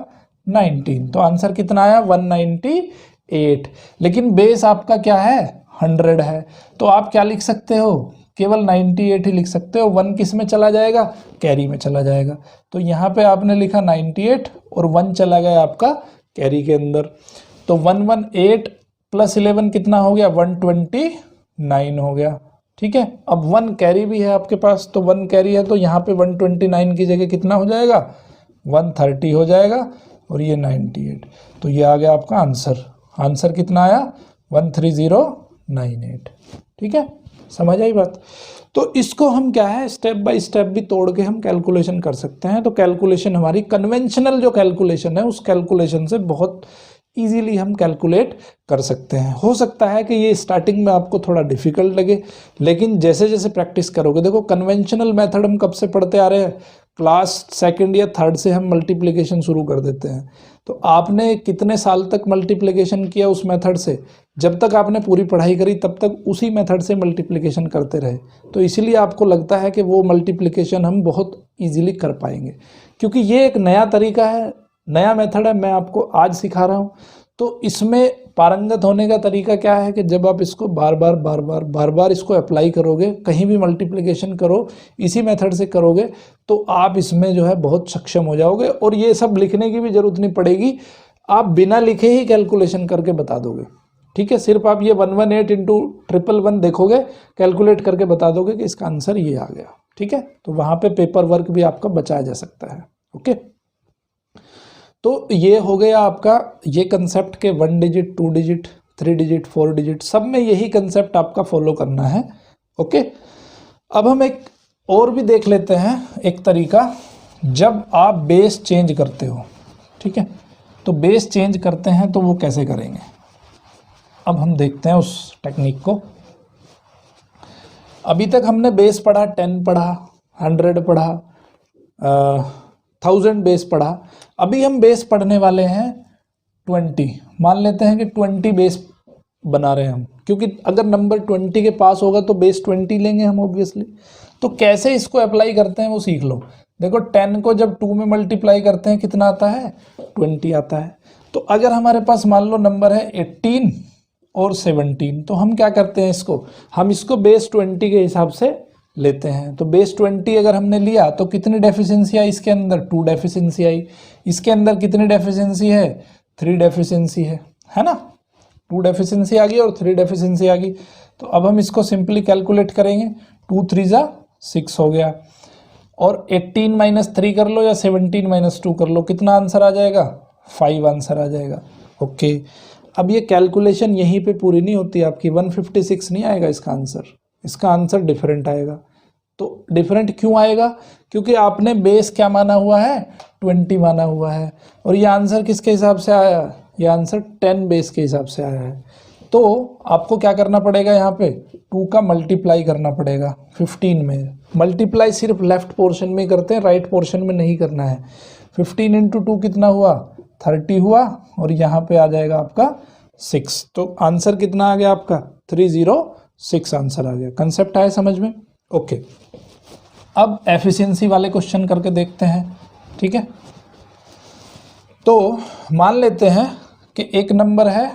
19, तो आंसर कितना आया, 198। लेकिन बेस आपका क्या है, 100 है, तो आप क्या लिख सकते हो, केवल 98 ही लिख सकते हो। 1 किस में चला जाएगा, कैरी में चला जाएगा, तो यहाँ पे आपने लिखा 98 और 1 चला गया आपका कैरी के अंदर, तो 118 + 11 कितना हो गया, 129 हो गया। ठीक है, अब 1 कैरी भी है आपके पास, तो 1 कैरी है तो यहाँ पे 129 की जगह कितना हो जाएगा, 130 हो जाएगा और ये 98, तो ये आ गया आपका आंसर। आंसर कितना आया, 13098। ठीक है, समझ आई बात। तो इसको हम क्या है, स्टेप बाय स्टेप भी तोड़ के हम कैलकुलेशन कर सकते हैं। तो कैलकुलेशन हमारी कन्वेंशनल जो कैलकुलेशन है उस कैलकुलेशन से बहुत इजीली हम कैलकुलेट कर सकते हैं। हो सकता है कि ये स्टार्टिंग में आपको थोड़ा डिफिकल्ट लगे, लेकिन जैसे जैसे प्रैक्टिस करोगे, देखो कन्वेंशनल मेथड हम कब से पढ़ते आ रहे हैं, क्लास 2nd या 3rd से हम मल्टीप्लिकेशन शुरू कर देते हैं। तो आपने कितने साल तक मल्टीप्लिकेशन किया उस मेथड से, जब तक आपने पूरी पढ़ाई करी तब तक उसी मेथड से मल्टीप्लिकेशन करते रहे, तो इसीलिए आपको लगता है कि वो मल्टीप्लिकेशन हम बहुत इजीली कर पाएंगे, क्योंकि ये एक नया तरीका है, नया मेथड है, मैं आपको आज सिखा रहा हूँ। तो इसमें पारंगत होने का तरीका क्या है कि जब आप इसको बार बार इसको अप्लाई करोगे, कहीं भी मल्टीप्लिकेशन करो इसी मेथड से करोगे, तो आप इसमें जो है बहुत सक्षम हो जाओगे और ये सब लिखने की भी जरूरत नहीं पड़ेगी, आप बिना लिखे ही कैलकुलेशन करके बता दोगे। ठीक है, सिर्फ आप ये 118 × 111 देखोगे, कैलकुलेट करके बता दोगे कि इसका आंसर ये आ गया। ठीक है, तो वहाँ पे पेपर वर्क भी आपका बचाया जा सकता है। ओके, तो ये हो गया आपका ये कंसेप्ट के 1 डिजिट, 2 डिजिट, 3 डिजिट, 4 डिजिट, सब में यही कंसेप्ट आपका फॉलो करना है। ओके, अब हम एक और भी देख लेते हैं एक तरीका, जब आप बेस चेंज करते हो। ठीक है, तो बेस चेंज करते हैं तो वो कैसे करेंगे, अब हम देखते हैं उस टेक्निक को। अभी तक हमने बेस पढ़ा, 10 पढ़ा, 100 पढ़ा, 1000 बेस पढ़ा। अभी हम बेस पढ़ने वाले हैं 20। मान लेते हैं कि 20 बेस बना रहे हैं हम, क्योंकि अगर नंबर 20 के पास होगा तो बेस 20 लेंगे हम ऑब्वियसली। तो कैसे इसको अप्लाई करते हैं वो सीख लो। देखो 10 को जब 2 में मल्टीप्लाई करते हैं कितना आता है, 20 आता है। तो अगर हमारे पास मान लो नंबर है 18 और 17, तो हम क्या करते हैं, हम इसको बेस 20 के हिसाब से लेते हैं। तो बेस 20 अगर हमने लिया तो कितनी डेफिशिएंसी आई इसके अंदर, 2 डेफिशिएंसी आई। इसके अंदर कितनी डेफिशिएंसी है, 3 डेफिशिएंसी है ना, 2 डेफिशिएंसी आ गई और 3 डेफिशिएंसी आ गई। तो अब हम इसको सिंपली कैलकुलेट करेंगे, 2 3 जा 6 हो गया, और 18 माइनस 3 कर लो या 17 माइनस 2 कर लो, कितना आंसर आ जाएगा, 5 आंसर आ जाएगा। ओके, अब ये कैलकुलेशन यहीं पे पूरी नहीं होती आपकी, 156 नहीं आएगा इसका आंसर, इसका आंसर डिफरेंट आएगा। तो डिफरेंट क्यों आएगा, क्योंकि आपने बेस क्या माना हुआ है, 20 माना हुआ है, और ये आंसर किसके हिसाब से आया, ये आंसर 10 बेस के हिसाब से आया है। तो आपको क्या करना पड़ेगा, यहाँ पे 2 का मल्टीप्लाई करना पड़ेगा 15 में। मल्टीप्लाई सिर्फ लेफ्ट पोर्शन में करते हैं, राइट पोर्शन में नहीं करना है। 15 इंटू 2 कितना हुआ, 30 हुआ, और यहाँ पे आ जाएगा आपका 6। तो आंसर कितना आ गया आपका, 306 आंसर आ गया। कंसेप्ट आया समझ में। ओके, अब एफिशिएंसी वाले क्वेश्चन करके देखते हैं। ठीक है, तो मान लेते हैं कि एक नंबर है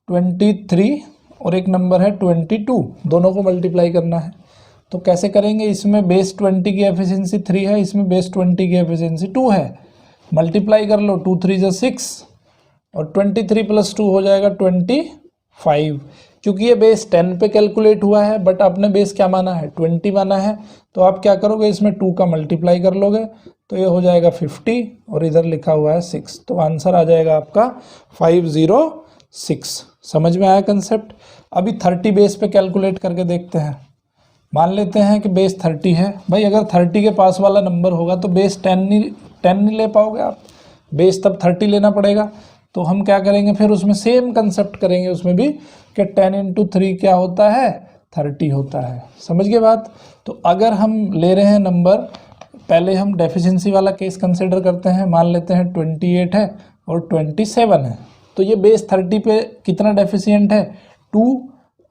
23 और एक नंबर है 22, दोनों को मल्टीप्लाई करना है। तो कैसे करेंगे, इसमें बेस 20 की एफिशिएंसी 3 है, इसमें बेस 20 की एफिशिएंसी 2 है, मल्टीप्लाई कर लो, 2 3 जा 6 और 23 प्लस 2 हो जाएगा 25। क्योंकि ये बेस 10 पे कैलकुलेट हुआ है, बट आपने बेस क्या माना है, 20 माना है, तो आप क्या करोगे, इसमें 2 का मल्टीप्लाई कर लोगे, तो ये हो जाएगा 50 और इधर लिखा हुआ है 6, तो आंसर आ जाएगा आपका 506। समझ में आया कंसेप्ट। अभी 30 बेस पे कैलकुलेट करके देखते हैं। मान लेते हैं कि बेस 30 है। भाई अगर 30 के पास वाला नंबर होगा तो बेस 10 नहीं ले पाओगे आप, बेस तब 30 लेना पड़ेगा। तो हम क्या करेंगे, फिर उसमें सेम कंसेप्ट करेंगे उसमें भी, कि 10 इंटू 3 क्या होता है, 30 होता है। समझ गए बात। तो अगर हम ले रहे हैं नंबर, पहले हम डेफिशिएंसी वाला केस कंसिडर करते हैं। मान लेते हैं 28 है और 27 है, तो ये बेस 30 पे कितना डेफिशिएंट है, 2,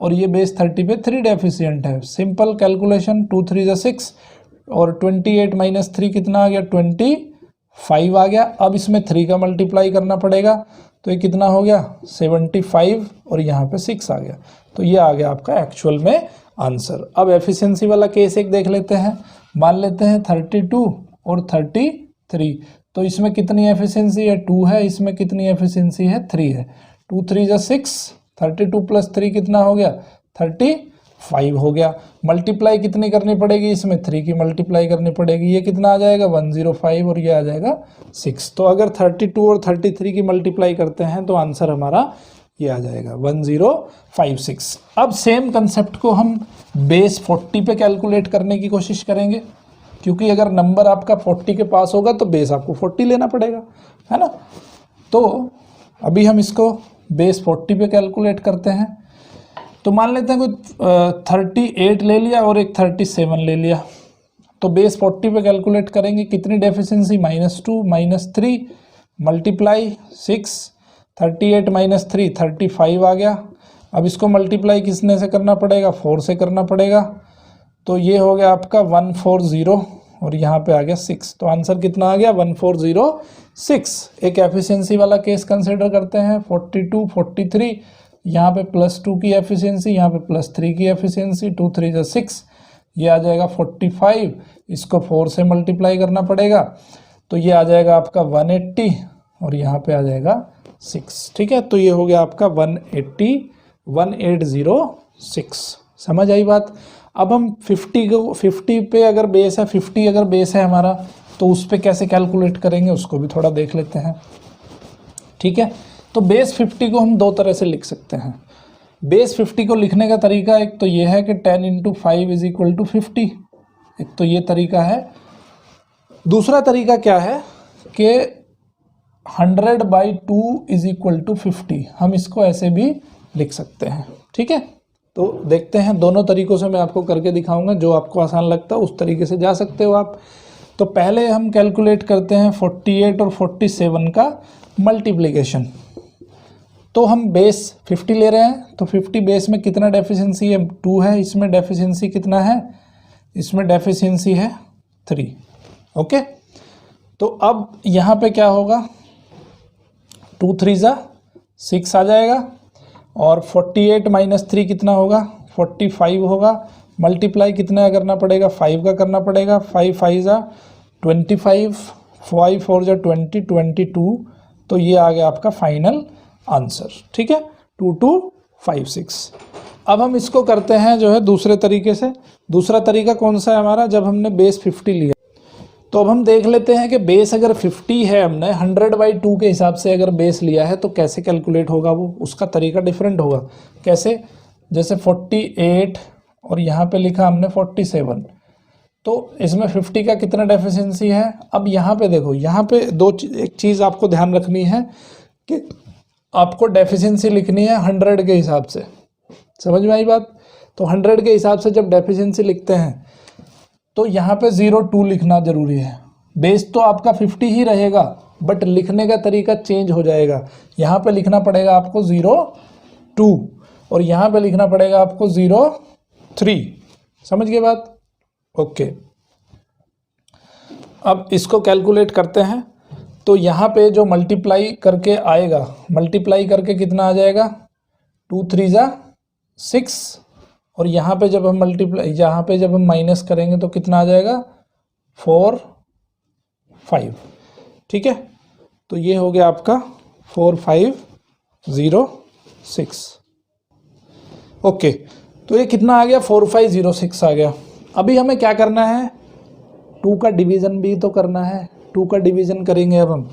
और ये बेस 30 पे 3 डेफिशिएंट है। सिंपल कैलकुलेशन, 2 3 जा 6 और 28 माइनस 3 कितना आ गया, 25 आ गया। अब इसमें 3 का मल्टीप्लाई करना पड़ेगा, तो ये कितना हो गया, 75, और यहाँ पे 6 आ गया। तो ये आ गया आपका एक्चुअल में आंसर। अब एफिशिएंसी वाला केस एक देख लेते हैं। मान लेते हैं 32 और 33, तो इसमें कितनी एफिशिएंसी है, 2 है, इसमें कितनी एफिशिएंसी है, 3 है। 2 3 जा 6, 32 प्लस 3 कितना हो गया, 35 हो गया। मल्टीप्लाई कितनी करनी पड़ेगी, इसमें 3 की मल्टीप्लाई करनी पड़ेगी, ये कितना आ जाएगा, 105, और ये आ जाएगा 6। तो अगर 32 और 33 की मल्टीप्लाई करते हैं तो आंसर हमारा ये आ जाएगा 1056। अब सेम कंसेप्ट को हम बेस 40 पे कैलकुलेट करने की कोशिश करेंगे, क्योंकि अगर नंबर आपका 40 के पास होगा तो बेस आपको 40 लेना पड़ेगा, है ना। तो अभी हम इसको बेस 40 पे कैलकुलेट करते हैं। तो मान लेते हैं कोई 38 ले लिया और एक 37 ले लिया, तो बेस 40 पे कैलकुलेट करेंगे। कितनी डेफिशिएंसी, -2 -3 मल्टीप्लाई 6, 38 माइनस 3 35 आ गया। अब इसको मल्टीप्लाई किसने से करना पड़ेगा, 4 से करना पड़ेगा, तो ये हो गया आपका 140, और यहाँ पे आ गया 6। तो आंसर कितना आ गया, 1406। एक एफिशिएंसी वाला केस कंसिडर करते हैं, 42 43, यहाँ पे +2 की एफिशिएंसी, यहाँ पे +3 की एफिशिएंसी, 2 3 जा 6, ये आ जाएगा 45। इसको 4 से मल्टीप्लाई करना पड़ेगा, तो ये आ जाएगा आपका 180, और यहाँ पे आ जाएगा 6। ठीक है, तो ये हो गया आपका 1806। समझ आई बात। अब हम 50 पे अगर बेस है, 50 अगर बेस है हमारा, तो उस पे कैसे कैलकुलेट करेंगे उसको भी थोड़ा देख लेते हैं। ठीक है, तो बेस 50 को हम 2 तरह से लिख सकते हैं। बेस 50 को लिखने का तरीका एक तो ये है कि 10 इंटू 5 इज इक्वल टू 50, एक तो ये तरीका है। दूसरा तरीका क्या है कि 100/2 इज इक्वल टू 50, हम इसको ऐसे भी लिख सकते हैं। ठीक है, तो देखते हैं, दोनों तरीकों से मैं आपको करके दिखाऊंगा, जो आपको आसान लगता है उस तरीके से जा सकते हो आप। तो पहले हम कैलकुलेट करते हैं 48 और 47 का मल्टीप्लिकेशन। तो हम बेस 50 ले रहे हैं, तो 50 बेस में कितना डेफिशिएंसी है, 2 है, इसमें डेफिशिएंसी कितना है, इसमें डेफिशिएंसी है 3। ओके, तो अब यहाँ पे क्या होगा, 2 3 जा 6 आ जाएगा, और 48 माइनस 3 कितना होगा, 45 होगा, मल्टीप्लाई कितने का करना पड़ेगा, 5 का करना पड़ेगा। 5 5 जा 25, 5 4 जा 20, 22। तो ये आ गया आपका फाइनल आंसर। ठीक है, 2256। अब हम इसको करते हैं जो है दूसरे तरीके से। दूसरा तरीका कौन सा है हमारा, जब हमने बेस 50 लिया। तो अब हम देख लेते हैं कि बेस अगर 50 है, हमने 100/2 के हिसाब से अगर बेस लिया है तो कैसे कैलकुलेट होगा वो, उसका तरीका डिफरेंट होगा। कैसे, जैसे 48 और यहाँ पे लिखा हमने 47, तो इसमें 50 का कितना डेफिशिएंसी है। अब यहाँ पे देखो, यहाँ पे एक चीज़ आपको ध्यान रखनी है कि आपको डेफिशिएंसी लिखनी है 100 के हिसाब से। समझ में आई बात। तो 100 के हिसाब से जब डेफिशिएंसी लिखते हैं तो यहाँ पे 02 लिखना जरूरी है। बेस तो आपका 50 ही रहेगा, बट लिखने का तरीका चेंज हो जाएगा। यहाँ पे लिखना पड़ेगा आपको 02 और यहाँ पे लिखना पड़ेगा आपको 03। समझ गए बात। ओके, अब इसको कैलकुलेट करते हैं। तो यहाँ पे जो मल्टीप्लाई करके आएगा, मल्टीप्लाई करके कितना आ जाएगा, 2 3 जा 6, और यहाँ पे जब हम मल्टीप्लाई, यहाँ पे जब हम माइनस करेंगे तो कितना आ जाएगा, 4 5। ठीक है, तो ये हो गया आपका 4506। ओके, तो ये कितना आ गया, 4506 आ गया। अभी हमें क्या करना है, 2 का डिवीज़न भी तो करना है। 2 का डिवीज़न करेंगे अब हम,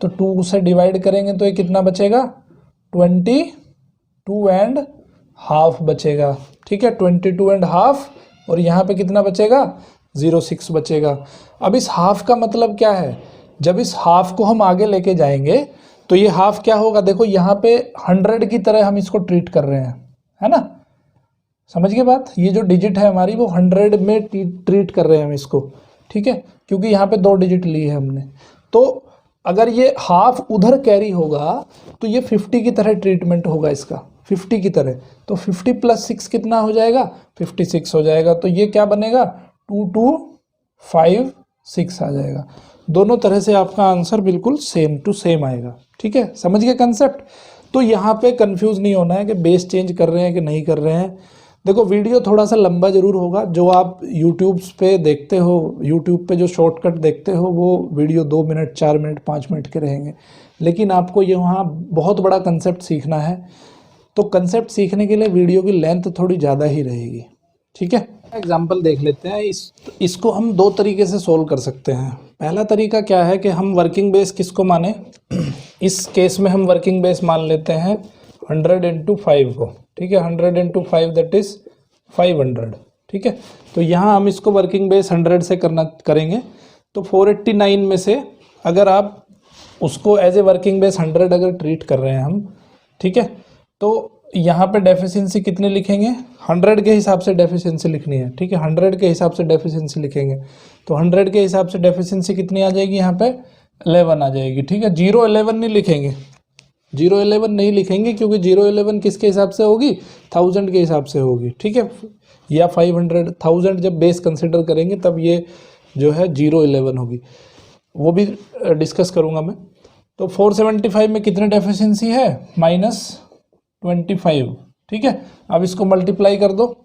तो 2 से डिवाइड करेंगे तो ये कितना बचेगा, 22.5 बचेगा। ठीक है, 22.5, और यहाँ पे कितना बचेगा, 06 बचेगा। अब इस हाफ का मतलब क्या है, जब इस हाफ को हम आगे लेके जाएंगे तो ये हाफ क्या होगा, देखो यहाँ पे 100 की तरह हम इसको ट्रीट कर रहे हैं, है ना। समझ गए बात। ये जो डिजिट है हमारी वो 100 में ट्रीट कर रहे हैं हम इसको। ठीक है, क्योंकि यहाँ पे 2 डिजिट ली है हमने। तो अगर ये हाफ उधर कैरी होगा तो ये 50 की तरह ट्रीटमेंट होगा इसका, 50 की तरह। तो 50 + 6 कितना हो जाएगा, 56 हो जाएगा। तो ये क्या बनेगा, 2256 आ जाएगा। दोनों तरह से आपका आंसर बिल्कुल सेम टू सेम आएगा। ठीक है, समझ गए कंसेप्ट। तो यहाँ पे कंफ्यूज नहीं होना है कि बेस चेंज कर रहे हैं कि नहीं कर रहे हैं। देखो, वीडियो थोड़ा सा लंबा जरूर होगा। जो आप यूट्यूब पे देखते हो, यूट्यूब पे जो शॉर्टकट देखते हो, वो वीडियो 2 मिनट 4 मिनट 5 मिनट के रहेंगे। लेकिन आपको यहाँ बहुत बड़ा कंसेप्ट सीखना है, तो कंसेप्ट सीखने के लिए वीडियो की लेंथ थोड़ी ज़्यादा ही रहेगी। ठीक है, एग्जाम्पल देख लेते हैं। इसको हम 2 तरीके से सोल्व कर सकते हैं। पहला तरीका क्या है कि हम वर्किंग बेस किसको माने, इस केस में हम वर्किंग बेस मान लेते हैं 100 × 5 को। ठीक है, 100 × 5 दैट इज 500। ठीक है, तो यहाँ हम इसको वर्किंग बेस 100 से करेंगे। तो 489 में से अगर आप उसको एज ए वर्किंग बेस 100 अगर ट्रीट कर रहे हैं हम, ठीक है, तो यहाँ पे डेफिशिएंसी कितने लिखेंगे, 100 के हिसाब से डेफिशिएंसी लिखनी है। ठीक है, 100 के हिसाब से डेफिशिएंसी लिखेंगे। तो 100 के हिसाब से डेफिशिएंसी कितनी आ जाएगी, यहाँ पे 11 आ जाएगी। ठीक है, 011 नहीं लिखेंगे, 011 नहीं लिखेंगे, क्योंकि 011 किसके हिसाब से होगी, 1000 के हिसाब से होगी। ठीक है, या 500, 1000 जब बेस कंसिडर करेंगे तब ये जो है 011 होगी, वो भी डिस्कस करूँगा मैं। तो 475 में कितने डेफिशिएंसी है, -25। ठीक है, अब इसको मल्टीप्लाई कर दो,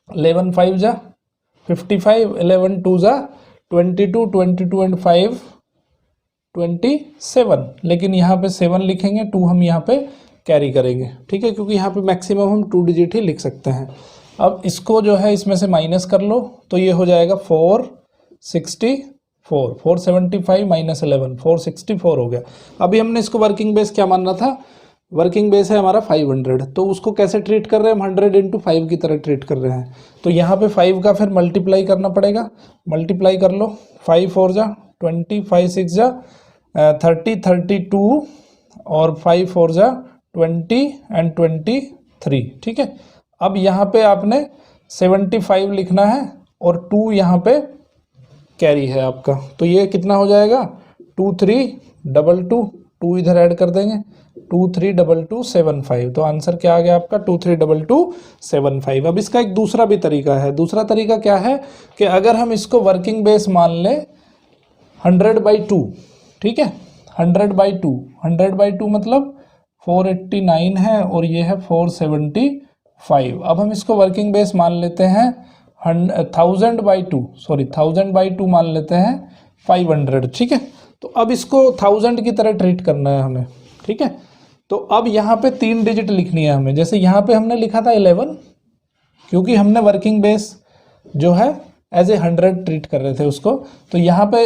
11 5 जा 55, 11 2 जा 22, 22 and 5 27। लेकिन यहाँ पे 7 लिखेंगे, 2 हम यहाँ पे कैरी करेंगे। ठीक है, क्योंकि यहाँ पे मैक्सिमम हम 2 डिजिट ही लिख सकते हैं। अब इसको जो है इसमें से माइनस कर लो, तो ये हो जाएगा 464, 475 - 11 464 हो गया। अभी हमने इसको वर्किंग बेस क्या मानना था, वर्किंग बेस है हमारा 500, तो उसको कैसे ट्रीट कर रहे हैं हम, 100 × 5 की तरह ट्रीट कर रहे हैं। तो यहाँ पे 5 का फिर मल्टीप्लाई करना पड़ेगा, मल्टीप्लाई कर लो, 5 4 जा 20, 5 6 जा 30, 32 और 5 4 जा 20 and 23। ठीक है, अब यहाँ पे आपने 75 लिखना है और 2 यहाँ पे कैरी है आपका। तो ये कितना हो जाएगा, 2322, 2 इधर ऐड कर देंगे, 232275। तो आंसर क्या आ गया आपका, 232275। अब इसका एक दूसरा भी तरीका है। दूसरा तरीका क्या है कि अगर हम इसको वर्किंग बेस मान लें 100/2। ठीक है, 100/2 मतलब 489 है और ये है 475। 5। अब हम इसको वर्किंग बेस मान लेते हैं 1000/2 मान लेते हैं 500, ठीक है। तो अब इसको 1000 की तरह ट्रीट करना है हमें, ठीक है। तो अब यहाँ पे 3 डिजिट लिखनी है हमें। जैसे यहाँ पे हमने लिखा था 11, क्योंकि हमने वर्किंग बेस जो है एज ए 100 ट्रीट कर रहे थे उसको, तो यहाँ पे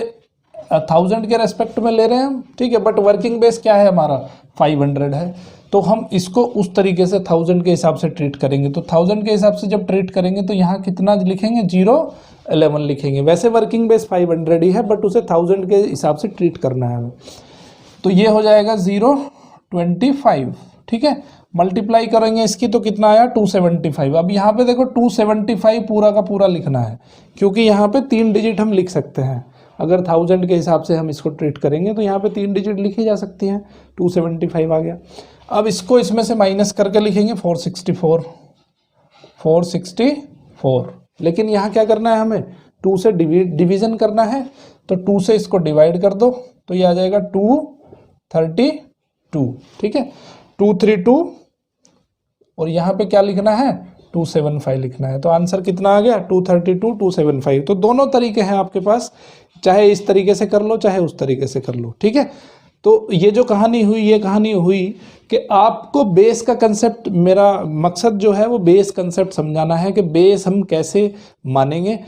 1000 के रेस्पेक्ट में ले रहे हैं हम, ठीक है। बट वर्किंग बेस क्या है हमारा 500 है, तो हम इसको उस तरीके से 1000 के हिसाब से ट्रीट करेंगे। तो 1000 के हिसाब से जब ट्रीट करेंगे तो यहाँ कितना लिखेंगे 011 लिखेंगे। वैसे वर्किंग बेस 500 ही है, बट उसे 1000 के हिसाब से ट्रीट करना है हमें। तो ये हो जाएगा 025, ठीक है। मल्टीप्लाई करेंगे इसकी तो कितना आया 275। अब यहाँ पे देखो 275 पूरा का पूरा लिखना है, क्योंकि यहाँ पे 3 डिजिट हम लिख सकते हैं। अगर 1000 के हिसाब से हम इसको ट्रीट करेंगे तो यहाँ पे 3 डिजिट लिखी जा सकती हैं। 275 आ गया। अब इसको इसमें से माइनस करके लिखेंगे 464। लेकिन यहाँ क्या करना है हमें 2 से डिवीजन करना है, तो 2 से इसको डिवाइड कर दो तो ये आ जाएगा 232, ठीक है। 232 और यहाँ पे क्या लिखना है 275 लिखना है। तो आंसर कितना आ गया 232 275। तो दोनों तरीके हैं आपके पास, चाहे इस तरीके से कर लो चाहे उस तरीके से कर लो, ठीक है। तो ये जो कहानी हुई, ये कहानी हुई कि आपको बेस का कंसेप्ट, मेरा मकसद जो है वो बेस कंसेप्ट समझाना है कि बेस हम कैसे मानेंगे,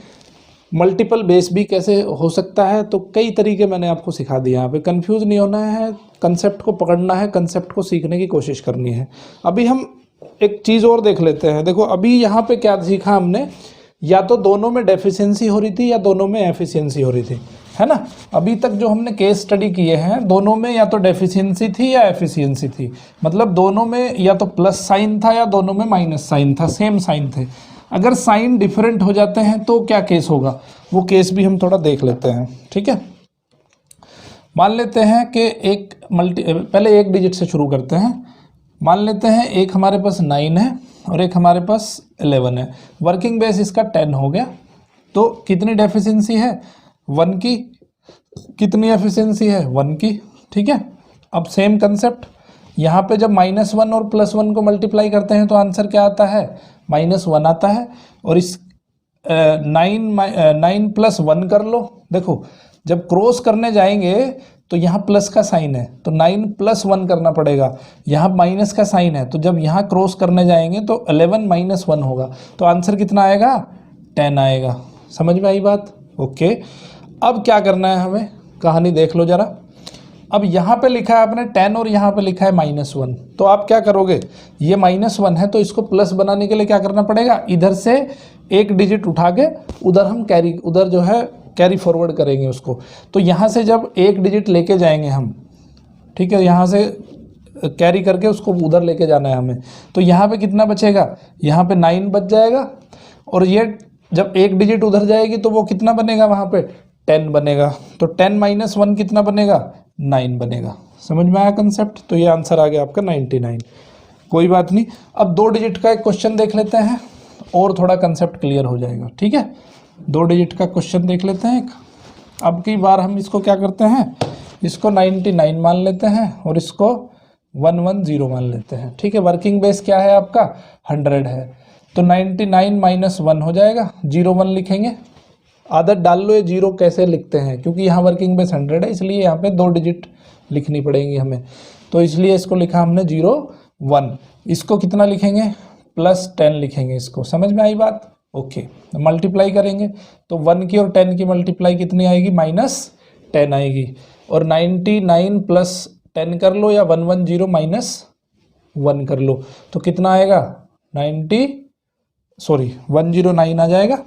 मल्टीपल बेस भी कैसे हो सकता है। तो कई तरीके मैंने आपको सिखा दिया। यहाँ पे कंफ्यूज नहीं होना है, कंसेप्ट को पकड़ना है, कंसेप्ट को सीखने की कोशिश करनी है। अभी हम एक चीज़ और देख लेते हैं। देखो अभी यहाँ पे क्या सीखा हमने, या तो दोनों में डेफिशिएंसी हो रही थी या दोनों में एफिशिएंसी हो रही थी, है ना। अभी तक जो हमने केस स्टडी किए हैं दोनों में या तो डेफिशिएंसी थी या एफिशिएंसी थी, मतलब दोनों में या तो प्लस साइन था या दोनों में माइनस साइन था, सेम साइन थे। अगर साइन डिफरेंट हो जाते हैं तो क्या केस होगा, वो केस भी हम थोड़ा देख लेते हैं, ठीक है। मान लेते हैं कि पहले एक डिजिट से शुरू करते हैं। मान लेते हैं एक हमारे पास 9 है और एक हमारे पास 11 है। वर्किंग बेस इसका 10 हो गया। तो कितनी डेफिशिएंसी है 1 की, कितनी एफिशिएंसी है 1 की, ठीक है। अब सेम कंसेप्ट, यहाँ पे जब -1 और +1 को मल्टीप्लाई करते हैं तो आंसर क्या आता है -1 आता है। और इस 9 + 1 कर लो। देखो जब क्रॉस करने जाएंगे तो यहाँ प्लस का साइन है तो 9 + 1 करना पड़ेगा, यहाँ माइनस का साइन है तो जब यहाँ क्रॉस करने जाएंगे तो 11 - 1 होगा। तो आंसर कितना आएगा 10 आएगा। समझ में आई बात? ओके। अब क्या करना है हमें, कहानी देख लो जरा। अब यहाँ पे लिखा है आपने 10 और यहाँ पे लिखा है -1, तो आप क्या करोगे, ये -1 है तो इसको प्लस बनाने के लिए क्या करना पड़ेगा, इधर से एक डिजिट उठा के उधर हम उधर जो है कैरी फॉरवर्ड करेंगे उसको। तो यहाँ से जब एक डिजिट लेके जाएंगे हम, ठीक है, यहाँ से कैरी करके उसको उधर लेके जाना है हमें। तो यहाँ पे कितना बचेगा, यहाँ पे 9 बच जाएगा और ये जब एक डिजिट उधर जाएगी तो वो कितना बनेगा, वहाँ पे 10 बनेगा। तो 10 - 1 कितना बनेगा 9 बनेगा। समझ में आया कंसेप्ट? तो ये आंसर आ गया आपका 99। कोई बात नहीं। अब 2 डिजिट का एक क्वेश्चन देख लेते हैं और थोड़ा कंसेप्ट क्लियर हो जाएगा, ठीक है। 2 डिजिट का क्वेश्चन देख लेते हैं। अब की बार हम इसको क्या करते हैं, इसको 99 मान लेते हैं और इसको 110 मान लेते हैं, ठीक है। वर्किंग बेस क्या है आपका 100 है, तो 99 - 1 हो जाएगा, 01 लिखेंगे। आदत डाल लो ये 0 कैसे लिखते हैं, क्योंकि यहाँ वर्किंग बेस 100 है इसलिए यहाँ पे 2 डिजिट लिखनी पड़ेंगी हमें, तो इसलिए इसको लिखा हमने 01। इसको कितना लिखेंगे +10 लिखेंगे इसको। समझ में आई बात? ओके। मल्टीप्लाई करेंगे तो 1 की और 10 की मल्टीप्लाई कितनी आएगी -10 आएगी। और 99 + 10 कर लो या 110 - 1 कर लो तो कितना आएगा 109 आ जाएगा,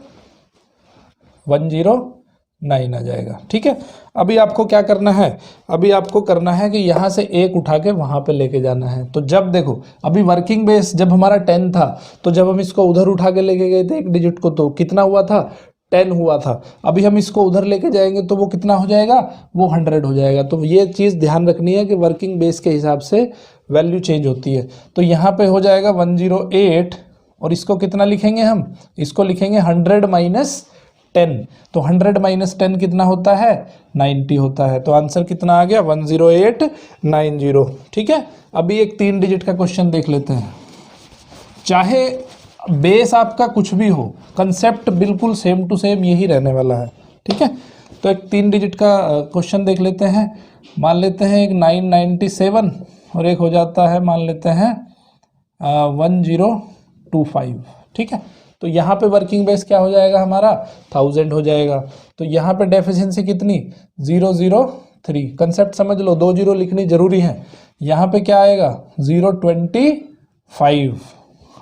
109 आ जाएगा, ठीक है। अभी आपको क्या करना है, अभी आपको करना है कि यहाँ से एक उठा के वहाँ पे लेके जाना है। तो जब देखो अभी वर्किंग बेस जब हमारा 10 था तो जब हम इसको उधर उठा के लेके गए थे एक डिजिट को तो कितना हुआ था 10 हुआ था। अभी हम इसको उधर लेके जाएंगे तो वो कितना हो जाएगा, वो 100 हो जाएगा। तो ये चीज़ ध्यान रखनी है कि वर्किंग बेस के हिसाब से वैल्यू चेंज होती है। तो यहाँ पे हो जाएगा 108 और इसको कितना लिखेंगे हम, इसको लिखेंगे 100 - 10। तो 100 - 10 कितना होता है 90 होता है। तो आंसर कितना आ गया 10890, ठीक है। अभी एक 3 डिजिट का क्वेश्चन देख लेते हैं। चाहे बेस आपका कुछ भी हो, कंसेप्ट बिल्कुल सेम टू सेम यही रहने वाला है, ठीक है। तो एक 3 डिजिट का क्वेश्चन देख लेते हैं। मान लेते हैं एक 997 और एक हो जाता है मान लेते हैं 1025, ठीक है। तो यहाँ पे वर्किंग बेस क्या हो जाएगा हमारा 1000 हो जाएगा। तो यहाँ पे डेफिशिएंसी कितनी 003, कंसेप्ट समझ लो, 2 0 लिखनी जरूरी है। यहाँ पे क्या आएगा 025।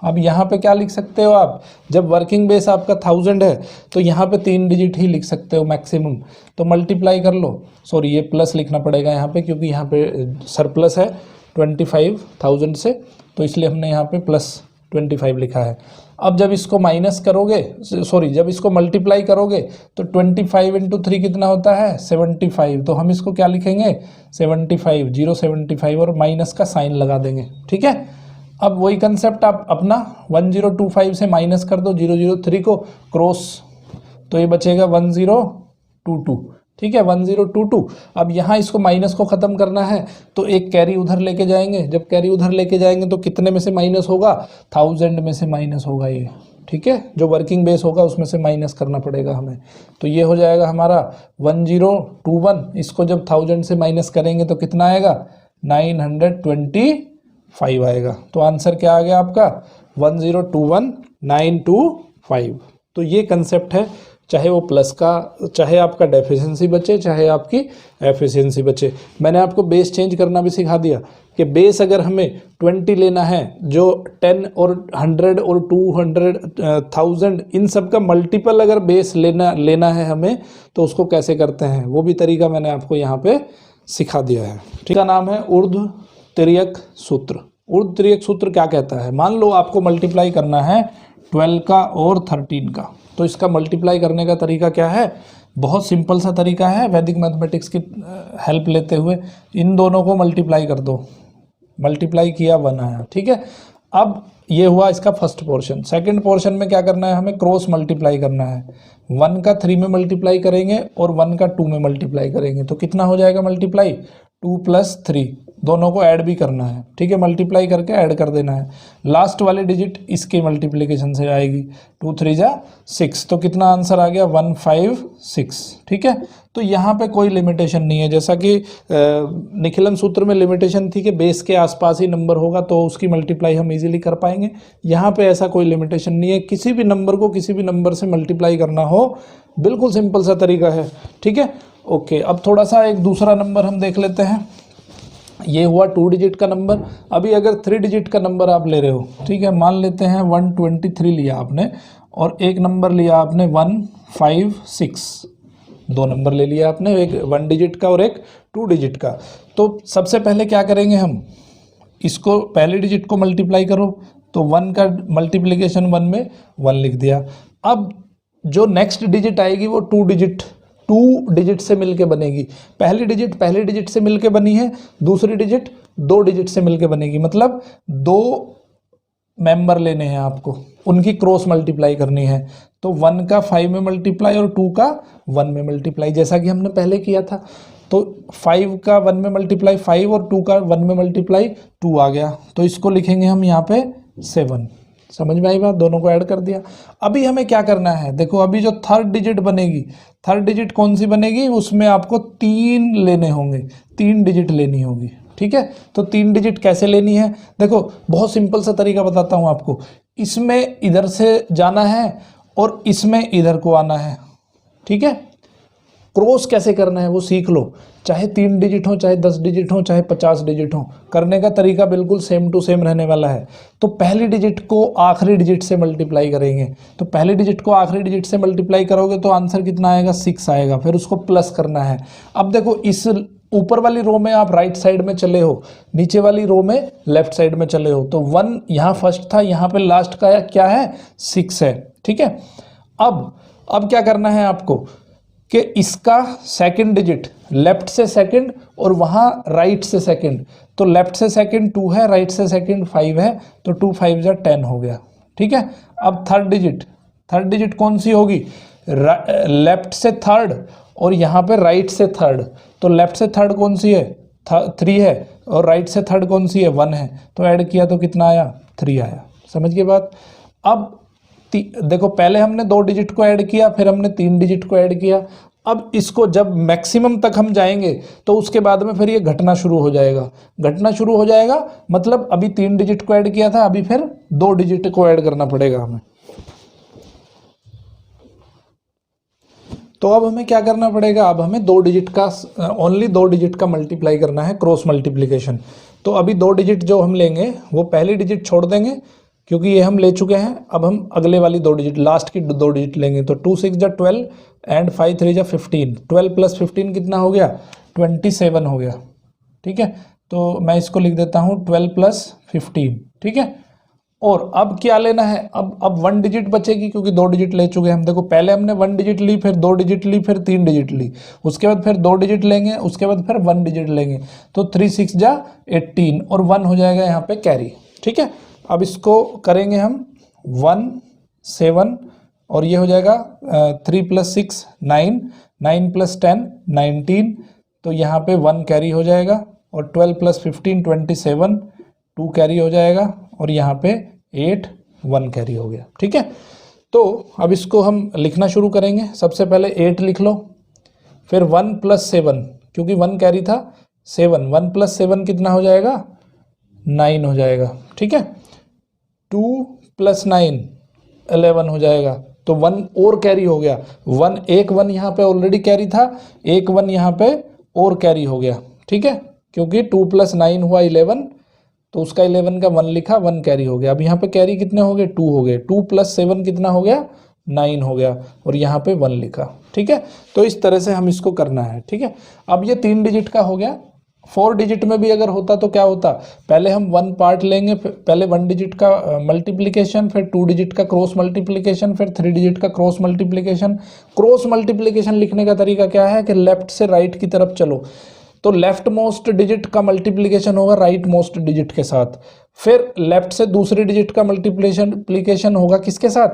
अब यहाँ पे क्या लिख सकते हो आप, जब वर्किंग बेस आपका 1000 है तो यहाँ पे 3 डिजिट ही लिख सकते हो मैक्सिमम, तो मल्टीप्लाई कर लो। सॉरी ये प्लस लिखना पड़ेगा यहाँ पे, क्योंकि यहाँ पे सरप्लस है 25,000 से, तो इसलिए हमने यहाँ पे +25 लिखा है। अब जब इसको माइनस करोगे, सॉरी जब इसको मल्टीप्लाई करोगे तो 25 × 3 कितना होता है 75, तो हम इसको क्या लिखेंगे 75, 075 और माइनस का साइन लगा देंगे, ठीक है। अब वही कंसेप्ट आप अपना 1025 से माइनस कर दो 003 को क्रॉस, तो ये बचेगा 1022, ठीक है 1022। अब यहाँ इसको माइनस को ख़त्म करना है तो एक कैरी उधर लेके जाएंगे, जब कैरी उधर लेके जाएंगे तो कितने में से माइनस होगा 1000 में से माइनस होगा ये, ठीक है। जो वर्किंग बेस होगा उसमें से माइनस करना पड़ेगा हमें, तो ये हो जाएगा हमारा 1021। इसको जब 1000 से माइनस करेंगे तो कितना आएगा 925 आएगा। तो आंसर क्या आ गया आपका 1021925। तो ये कंसेप्ट है, चाहे वो प्लस का, चाहे आपका डेफिशिएंसी बचे, चाहे आपकी एफिशिएंसी बचे। मैंने आपको बेस चेंज करना भी सिखा दिया कि बेस अगर हमें 20 लेना है, जो 10 और 100 और 200 1000 इन सब का मल्टीपल अगर बेस लेना है हमें, तो उसको कैसे करते हैं वो भी तरीका मैंने आपको यहाँ पे सिखा दिया है, ठीक है। नाम है ऊर्ध्व तिर्यक सूत्र। ऊर्ध्व तिर्यक सूत्र क्या कहता है, मान लो आपको मल्टीप्लाई करना है 12 का और 13 का, तो इसका मल्टीप्लाई करने का तरीका क्या है, बहुत सिंपल सा तरीका है। वैदिक मैथमेटिक्स की हेल्प लेते हुए इन दोनों को मल्टीप्लाई कर दो, मल्टीप्लाई किया 1 आया, ठीक है। अब ये हुआ इसका फर्स्ट पोर्शन। सेकंड पोर्शन में क्या करना है, हमें क्रॉस मल्टीप्लाई करना है। 1 का 3 में मल्टीप्लाई करेंगे और 1 का 2 में मल्टीप्लाई करेंगे, तो कितना हो जाएगा मल्टीप्लाई 2 + 3, दोनों को ऐड भी करना है, ठीक है। मल्टीप्लाई करके ऐड कर देना है। लास्ट वाले डिजिट इसके मल्टीप्लिकेशन से आएगी, 2 3 जा 6, तो कितना आंसर आ गया 156, ठीक है। तो यहाँ पे कोई लिमिटेशन नहीं है, जैसा कि निखिलन सूत्र में लिमिटेशन थी कि बेस के आसपास ही नंबर होगा तो उसकी मल्टीप्लाई हम इजीली कर पाएंगे। यहाँ पे ऐसा कोई लिमिटेशन नहीं है, किसी भी नंबर को किसी भी नंबर से मल्टीप्लाई करना हो, बिल्कुल सिंपल सा तरीका है, ठीक है। ओके, अब थोड़ा सा एक दूसरा नंबर हम देख लेते हैं। ये हुआ 2 डिजिट का नंबर। अभी अगर 3 डिजिट का नंबर आप ले रहे हो, ठीक है, मान लेते हैं 123 लिया आपने और एक नंबर लिया आपने 156, 2 नंबर ले लिया आपने, एक 1 डिजिट का और एक 2 डिजिट का। तो सबसे पहले क्या करेंगे हम, इसको पहले डिजिट को मल्टीप्लाई करो, तो 1 का मल्टीप्लिकेशन 1 में 1 लिख दिया। अब जो नेक्स्ट डिजिट आएगी वो 2 डिजिट से मिलके बनेगी। पहली डिजिट से मिलके बनी है, दूसरी डिजिट 2 डिजिट से मिलके बनेगी, मतलब 2 मेंबर लेने हैं आपको, उनकी क्रॉस मल्टीप्लाई करनी है। तो 1 का 5 में मल्टीप्लाई और 2 का 1 में मल्टीप्लाई, जैसा कि हमने पहले किया था। तो 5 का 1 में मल्टीप्लाई 5 और 2 का 1 में मल्टीप्लाई 2 आ गया, तो इसको लिखेंगे हम यहाँ पे 7। समझ में आई बात, दोनों को ऐड कर दिया। अभी हमें क्या करना है, देखो अभी जो थर्ड डिजिट बनेगी, थर्ड डिजिट कौन सी बनेगी, उसमें आपको 3 लेने होंगे, 3 डिजिट लेनी होगी, ठीक है। तो 3 डिजिट कैसे लेनी है, देखो बहुत सिंपल सा तरीका बताता हूँ आपको। इसमें इधर से जाना है और इसमें इधर को आना है, ठीक है। क्रॉस कैसे करना है वो सीख लो, चाहे 3 डिजिट हो, चाहे 10 डिजिट हो, चाहे 50 डिजिट हो, करने का तरीका बिल्कुल सेम टू सेम रहने वाला है। तो पहली डिजिट को आखिरी डिजिट से मल्टीप्लाई करेंगे, तो पहली डिजिट को आखिरी डिजिट से मल्टीप्लाई करोगे तो आंसर कितना आएगा 6 आएगा, फिर उसको प्लस करना है। अब देखो इस ऊपर वाली रो में आप राइट साइड में चले हो, नीचे वाली रो में लेफ्ट साइड में चले हो, तो 1 यहाँ फर्स्ट था, यहाँ पे लास्ट का क्या है 6 है, ठीक है। अब क्या करना है आपको कि इसका सेकंड डिजिट लेफ्ट से सेकंड और वहाँ राइट से सेकंड, तो लेफ्ट से सेकंड 2 है, राइट से सेकंड 5 है, तो 2 5 जा 10 हो गया, ठीक है। अब थर्ड डिजिट कौन सी होगी, लेफ्ट से थर्ड और यहाँ पे राइट से थर्ड, तो लेफ्ट से थर्ड कौन सी है 3 है और राइट से थर्ड कौन सी है 1 है, तो ऐड किया तो कितना आया 3 आया। समझ गए बात। अब देखो पहले हमने 2 डिजिट को ऐड किया, फिर हमने 3 डिजिट को ऐड किया। अब इसको जब मैक्सिमम तक हम जाएंगे तो उसके बाद में फिर ये घटना शुरू हो जाएगा। घटना शुरू हो जाएगा मतलब अभी 3 डिजिट को ऐड किया था, अभी फिर 2 डिजिट को ऐड करना पड़ेगा हमें। तो अब हमें क्या करना पड़ेगा, अब हमें 2 डिजिट का ओनली 2 डिजिट का मल्टीप्लाई करना है, क्रॉस मल्टीप्लिकेशन। तो अभी 2 डिजिट जो हम लेंगे वो पहली डिजिट छोड़ देंगे क्योंकि ये हम ले चुके हैं। अब हम अगले वाली 2 डिजिट, लास्ट की 2 डिजिट लेंगे। तो 2 6 जा 12 एंड 5 3 जा 15। 12 प्लस 15 कितना हो गया, 27 हो गया। ठीक है, तो मैं इसको लिख देता हूँ 12 प्लस 15। ठीक है, और अब क्या लेना है, अब 1 डिजिट बचेगी क्योंकि 2 डिजिट ले चुके हैं हम। देखो पहले हमने 1 डिजिट ली, फिर 2 डिजिट ली, फिर 3 डिजिट ली, उसके बाद फिर 2 डिजिट लेंगे, उसके बाद फिर 1 डिजिट लेंगे। तो 3 6 जा 18 और 1 हो जाएगा यहाँ पे कैरी। ठीक है, अब इसको करेंगे हम 1 7 और ये हो जाएगा 3 प्लस 6 9, 9 प्लस 10 19। तो यहाँ पे 1 कैरी हो जाएगा और 12 प्लस 15 27, 2 कैरी हो जाएगा और यहाँ पे 8 1 कैरी हो गया। ठीक है, तो अब इसको हम लिखना शुरू करेंगे। सबसे पहले 8 लिख लो, फिर 1 प्लस 7 क्योंकि 1 कैरी था 7, 1 प्लस 7 कितना हो जाएगा 9 हो जाएगा। ठीक है, 2 प्लस 9 11 हो जाएगा। तो 1 और कैरी हो गया, 1 1 यहाँ पे ऑलरेडी कैरी था, 1 1 यहाँ पे और कैरी हो गया। ठीक है, क्योंकि 2 प्लस 9 हुआ 11, तो उसका 11 का 1 लिखा, 1 कैरी हो गया। अब यहाँ पे कैरी कितने हो गए, 2 हो गए। 2 प्लस 7 कितना हो गया 9 हो गया और यहाँ पे 1 लिखा। ठीक है, तो इस तरह से हम इसको करना है। ठीक है, अब ये 3 डिजिट का हो गया। 4 डिजिट में भी अगर होता तो क्या होता, पहले हम 1 पार्ट लेंगे, पहले 1 डिजिट का मल्टीप्लिकेशन, फिर 2 डिजिट का क्रॉस मल्टीप्लिकेशन, फिर 3 डिजिट का क्रॉस मल्टीप्लिकेशन। क्रॉस मल्टीप्लिकेशन लिखने का तरीका क्या है कि लेफ्ट से राइट की तरफ चलो, तो लेफ्ट मोस्ट डिजिट का मल्टीप्लिकेशन होगा राइट मोस्ट डिजिट के साथ, फिर लेफ्ट से दूसरी डिजिट का मल्टीप्लिकेशन होगा किसके साथ,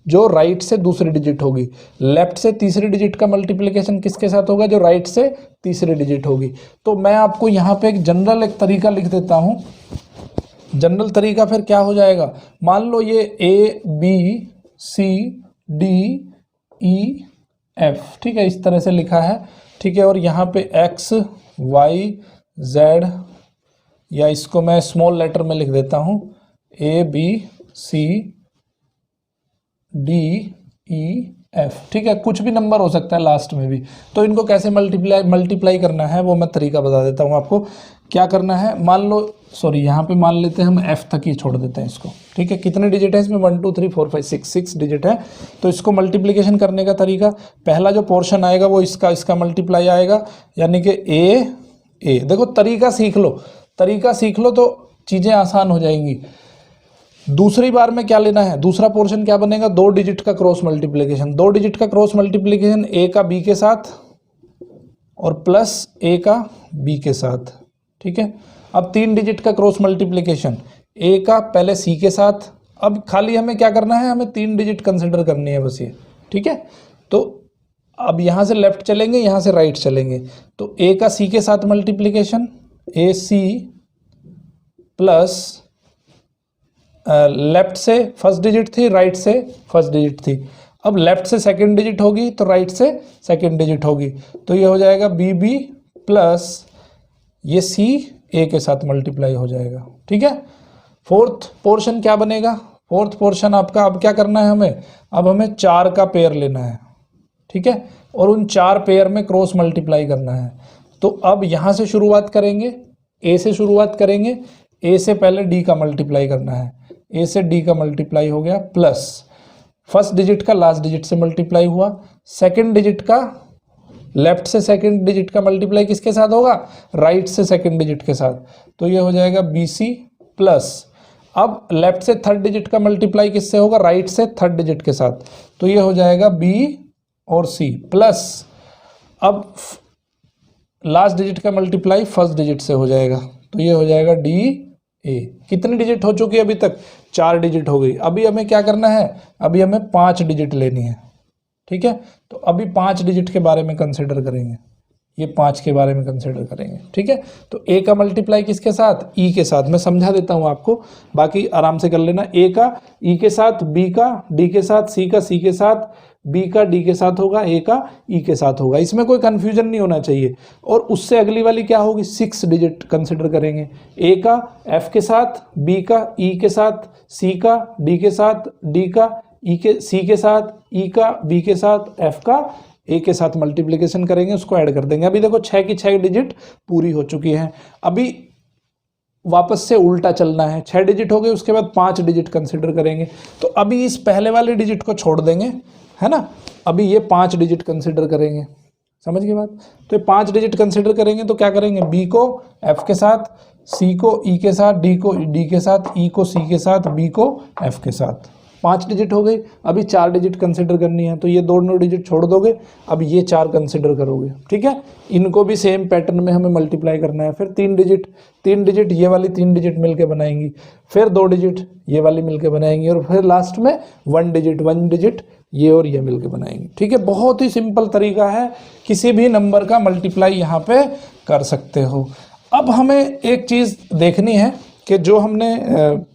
जो राइट से दूसरी डिजिट होगी। लेफ्ट से तीसरी डिजिट का मल्टीप्लिकेशन किसके साथ होगा, जो राइट से तीसरी डिजिट होगी। तो मैं आपको यहाँ पे एक जनरल एक तरीका लिख देता हूँ। जनरल तरीका फिर क्या हो जाएगा, मान लो ये A B C D E F, ठीक है, इस तरह से लिखा है। ठीक है, और यहाँ पे X Y Z, या इसको मैं स्मॉल लेटर में लिख देता हूँ A B C D E F। ठीक है, कुछ भी नंबर हो सकता है लास्ट में भी। तो इनको कैसे मल्टीप्लाई करना है वो मैं तरीका बता देता हूँ आपको। क्या करना है, मान लो सॉरी यहाँ पे मान लेते हैं हम F तक ही छोड़ देते हैं इसको। ठीक है, कितने डिजिट है इसमें, 1 2 3 4 5 6 डिजिट है। तो इसको मल्टीप्लिकेशन करने का तरीका, पहला जो पोर्शन आएगा वो इसका मल्टीप्लाई आएगा, यानी कि A। देखो तरीका सीख लो, तरीका सीख लो तो चीज़ें आसान हो जाएंगी। दूसरी बार में क्या लेना है, दूसरा पोर्शन क्या बनेगा, 2 डिजिट का क्रॉस मल्टीप्लिकेशन। 2 डिजिट का क्रॉस मल्टीप्लिकेशन A का B के साथ और प्लस A का B के साथ। ठीक है, अब 3 डिजिट का क्रॉस मल्टीप्लिकेशन, A का पहले C के साथ। अब खाली हमें क्या करना है, हमें 3 डिजिट कंसिडर करनी है बस ये। ठीक है, तो अब यहाँ से लेफ्ट चलेंगे, यहाँ से राइट चलेंगे। तो A का C के साथ मल्टीप्लिकेशन, AC प्लस लेफ्ट से फर्स्ट डिजिट थी, राइट से फर्स्ट डिजिट थी। अब लेफ्ट से सेकंड डिजिट होगी तो राइट से सेकंड डिजिट होगी। तो ये हो जाएगा BB प्लस ये C A के साथ मल्टीप्लाई हो जाएगा। ठीक है, फोर्थ पोर्शन क्या बनेगा, फोर्थ पोर्शन आपका अब क्या करना है हमें, अब हमें 4 का पेयर लेना है। ठीक है, और उन 4 पेयर में क्रॉस मल्टीप्लाई करना है। तो अब यहाँ से शुरुआत करेंगे, A से शुरुआत करेंगे। A से पहले D का मल्टीप्लाई करना है, A से D का मल्टीप्लाई हो गया, प्लस फर्स्ट डिजिट का लास्ट डिजिट से मल्टीप्लाई हुआ, सेकंड डिजिट का लेफ्ट से सेकंड डिजिट का मल्टीप्लाई किसके साथ होगा, राइट से सेकंड डिजिट के साथ। तो ये हो जाएगा BC प्लस, अब लेफ्ट से थर्ड डिजिट का मल्टीप्लाई किससे होगा, राइट से थर्ड डिजिट के साथ। तो ये हो जाएगा B और C प्लस, अब लास्ट डिजिट का मल्टीप्लाई फर्स्ट डिजिट से हो जाएगा। तो ये हो जाएगा DA। कितनी डिजिट हो चुकी है अभी तक, 4 डिजिट हो गई। अभी हमें क्या करना है, अभी हमें 5 डिजिट लेनी है। ठीक है, तो अभी 5 डिजिट के बारे में कंसिडर करेंगे। ये 5 के बारे में कंसिडर करेंगे। ठीक है, तो a का मल्टीप्लाई किसके साथ, e के साथ। मैं समझा देता हूँ आपको, बाकी आराम से कर लेना। a का e के साथ, b का d के साथ, c का c के साथ, b का d के साथ होगा, a का e के साथ होगा। इसमें कोई कंफ्यूजन नहीं होना चाहिए। और उससे अगली वाली क्या होगी, 6 डिजिट कंसिडर करेंगे। a का f के साथ, b का e के साथ, c का d के साथ, d का e के c के साथ, e का b के साथ, f का a के साथ मल्टीप्लिकेशन करेंगे, उसको ऐड कर देंगे। अभी देखो 6 की 6 डिजिट पूरी हो चुकी है। अभी वापस से उल्टा चलना है, 6 डिजिट हो गए, उसके बाद 5 डिजिट कंसिडर करेंगे। तो अभी इस पहले वाले डिजिट को छोड़ देंगे, है ना। अभी ये 5 डिजिट कंसिडर करेंगे, समझ गए बात। तो ये 5 डिजिट कंसिडर करेंगे तो क्या करेंगे, b को f के साथ, c को e के साथ, d को d के साथ, e को c के साथ, b को f के साथ। 5 डिजिट हो गई। अभी 4 डिजिट कंसिडर करनी है, तो ये दोनों डिजिट छोड़ दोगे, अब ये 4 कंसिडर करोगे। ठीक है, इनको भी सेम पैटर्न में हमें मल्टीप्लाई करना है। फिर 3 डिजिट ये वाली 3 डिजिट मिलके बनाएंगी, फिर 2 डिजिट ये वाली मिलके बनाएंगी, और फिर लास्ट में 1 डिजिट ये और ये मिलके बनाएंगे। ठीक है, बहुत ही सिंपल तरीका है, किसी भी नंबर का मल्टीप्लाई यहाँ पे कर सकते हो। अब हमें एक चीज़ देखनी है कि जो हमने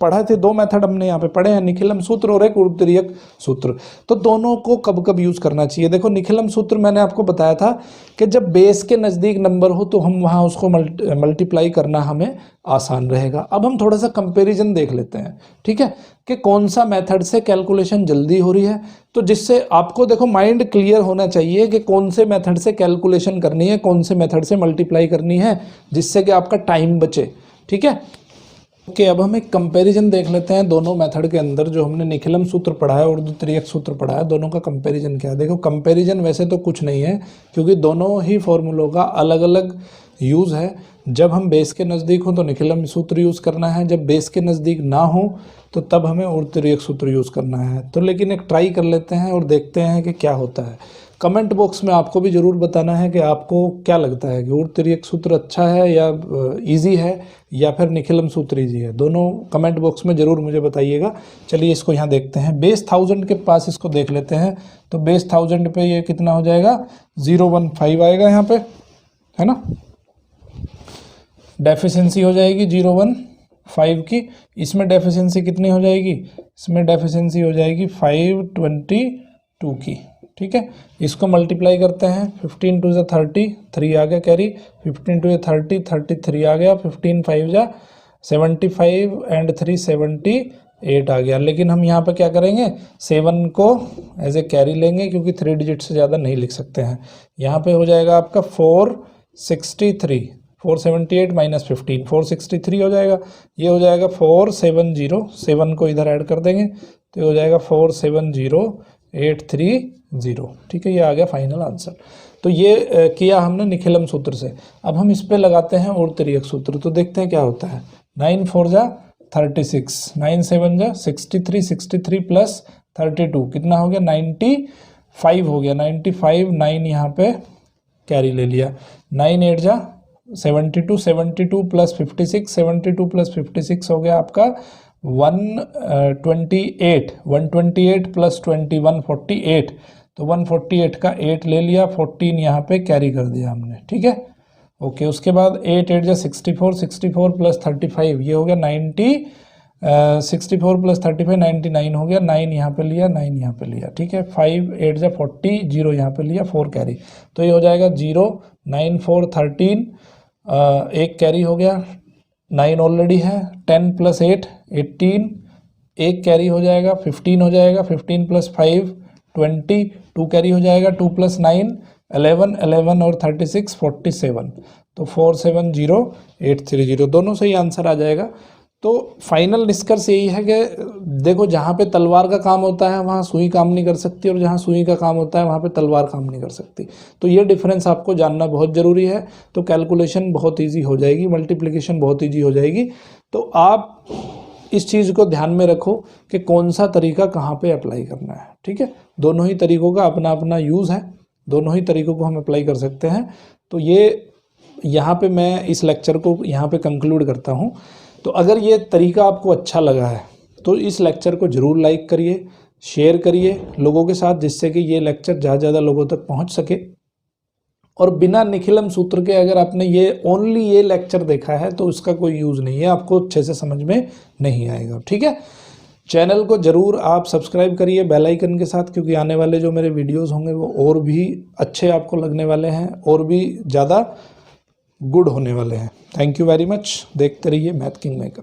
पढ़ा थे, 2 मेथड हमने यहाँ पे पढ़े हैं, निखिलम सूत्र और एक उर्तरीयक सूत्र। तो दोनों को कब कब यूज़ करना चाहिए। देखो निखिलम सूत्र मैंने आपको बताया था कि जब बेस के नज़दीक नंबर हो तो हम वहाँ उसको मल्टीप्लाई करना हमें आसान रहेगा। अब हम थोड़ा सा कंपैरिजन देख लेते हैं, ठीक है, कि कौन सा मेथड से कैलकुलेशन जल्दी हो रही है। तो जिससे आपको देखो माइंड क्लियर होना चाहिए कि कौन से मेथड से कैलकुलेशन करनी है, कौन से मेथड से मल्टीप्लाई करनी है, जिससे कि आपका टाइम बचे। ठीक है, ओके, अब हम एक कंपैरिजन देख लेते हैं दोनों मेथड के अंदर। जो हमने निखिलम सूत्र पढ़ा है और उर्तरीयक सूत्र पढ़ा है, दोनों का कंपैरिजन क्या है। देखो कंपैरिजन वैसे तो कुछ नहीं है, क्योंकि दोनों ही फॉर्मूलों का अलग अलग यूज़ है। जब हम बेस के नज़दीक हो तो निखिलम सूत्र यूज़ करना है, जब बेस के नज़दीक ना हो तो तब हमें उर्तरीयक सूत्र यूज़ करना है। तो लेकिन एक ट्राई कर लेते हैं और देखते हैं कि क्या होता है। कमेंट बॉक्स में आपको भी ज़रूर बताना है कि आपको क्या लगता है कि उर्तरीयक सूत्र अच्छा है या इजी है, या फिर निखिलम सूत्र इजी है। दोनों कमेंट बॉक्स में ज़रूर मुझे बताइएगा। चलिए इसको यहाँ देखते हैं। बेस 1000 के पास इसको देख लेते हैं। तो बेस 1000 पे ये कितना हो जाएगा, 015 आएगा यहाँ पे, है ना। डेफिशिएंसी हो जाएगी 015 की। इसमें डेफिशिएंसी कितनी हो जाएगी, इसमें डेफिशिएंसी हो जाएगी 522 की। ठीक है, इसको मल्टीप्लाई करते हैं। 15 2 × 30, 3 आ गया कैरी। 15 2 × 30, 33 आ गया। 15 5 × 75 एंड 3 78 आ गया। लेकिन हम यहाँ पे क्या करेंगे, 7 को एज ए कैरी लेंगे, क्योंकि 3 डिजिट से ज़्यादा नहीं लिख सकते हैं। यहाँ पे हो जाएगा आपका 463, 478 माइनस 15, 463 हो जाएगा। ये हो जाएगा 470, 7 को इधर ऐड कर देंगे तो ये हो जाएगा 470830। ठीक है, ये आ गया फाइनल आंसर। तो ये किया हमने निखिलम सूत्र से। अब हम इस पे लगाते हैं उर्तरीयक सूत्र, तो देखते हैं क्या होता है। 9 4 जा 36, 9 7 जा 63, 63 प्लस 32 कितना हो गया, 95 हो गया। 95, 9 यहाँ पे कैरी ले लिया। 9 8 जा 72, 72 प्लस 56, 72 प्लस 56 हो गया आपका 128, 128 प्लस 20 148। तो 148 का 8 ले लिया, 14 यहाँ पे कैरी कर दिया हमने। ठीक है, ओके। उसके बाद 8 8 जा 64, 64 प्लस 35 ये हो गया 90, 64 प्लस 35 99 हो गया। 9 यहाँ पे लिया, 9 यहाँ पे लिया। ठीक है, 5 8 जा 40, 0 यहाँ पे लिया, 4 कैरी। तो ये हो जाएगा 0 9 4 13, एक कैरी हो गया, 9 ऑलरेडी है। 10 प्लस 8 18, एक कैरी हो जाएगा, 15 हो जाएगा। 15 प्लस 5 20, 2 कैरी हो जाएगा। 2 प्लस 9 11, 11 और 36 47। तो 470830 दोनों से ही आंसर आ जाएगा। तो फाइनल निष्कर्ष यही है कि देखो, जहाँ पे तलवार का काम होता है वहाँ सुई काम नहीं कर सकती, और जहाँ सुई का काम होता है वहाँ पे तलवार काम नहीं कर सकती। तो ये डिफरेंस आपको जानना बहुत ज़रूरी है। तो कैलकुलेशन बहुत इजी हो जाएगी, मल्टीप्लिकेशन बहुत इजी हो जाएगी। तो आप इस चीज़ को ध्यान में रखो कि कौन सा तरीका कहाँ पे अप्लाई करना है। ठीक है, दोनों ही तरीकों का अपना अपना यूज़ है, दोनों ही तरीकों को हम अप्लाई कर सकते हैं। तो ये यहाँ पे मैं इस लेक्चर को यहाँ पे कंक्लूड करता हूँ। तो अगर ये तरीका आपको अच्छा लगा है तो इस लेक्चर को ज़रूर लाइक करिए, शेयर करिए लोगों के साथ, जिससे कि ये लेक्चर ज़्यादा से ज़्यादा लोगों तक पहुँच सके। और बिना निखिलम सूत्र के अगर आपने ये ओनली ये लेक्चर देखा है तो उसका कोई यूज़ नहीं है, आपको अच्छे से समझ में नहीं आएगा। ठीक है, चैनल को ज़रूर आप सब्सक्राइब करिए बेल आइकन के साथ, क्योंकि आने वाले जो मेरे वीडियोस होंगे वो और भी अच्छे आपको लगने वाले हैं और भी ज़्यादा गुड होने वाले हैं। Thank you very much. देखते रहिए मैथ किंग मेकर।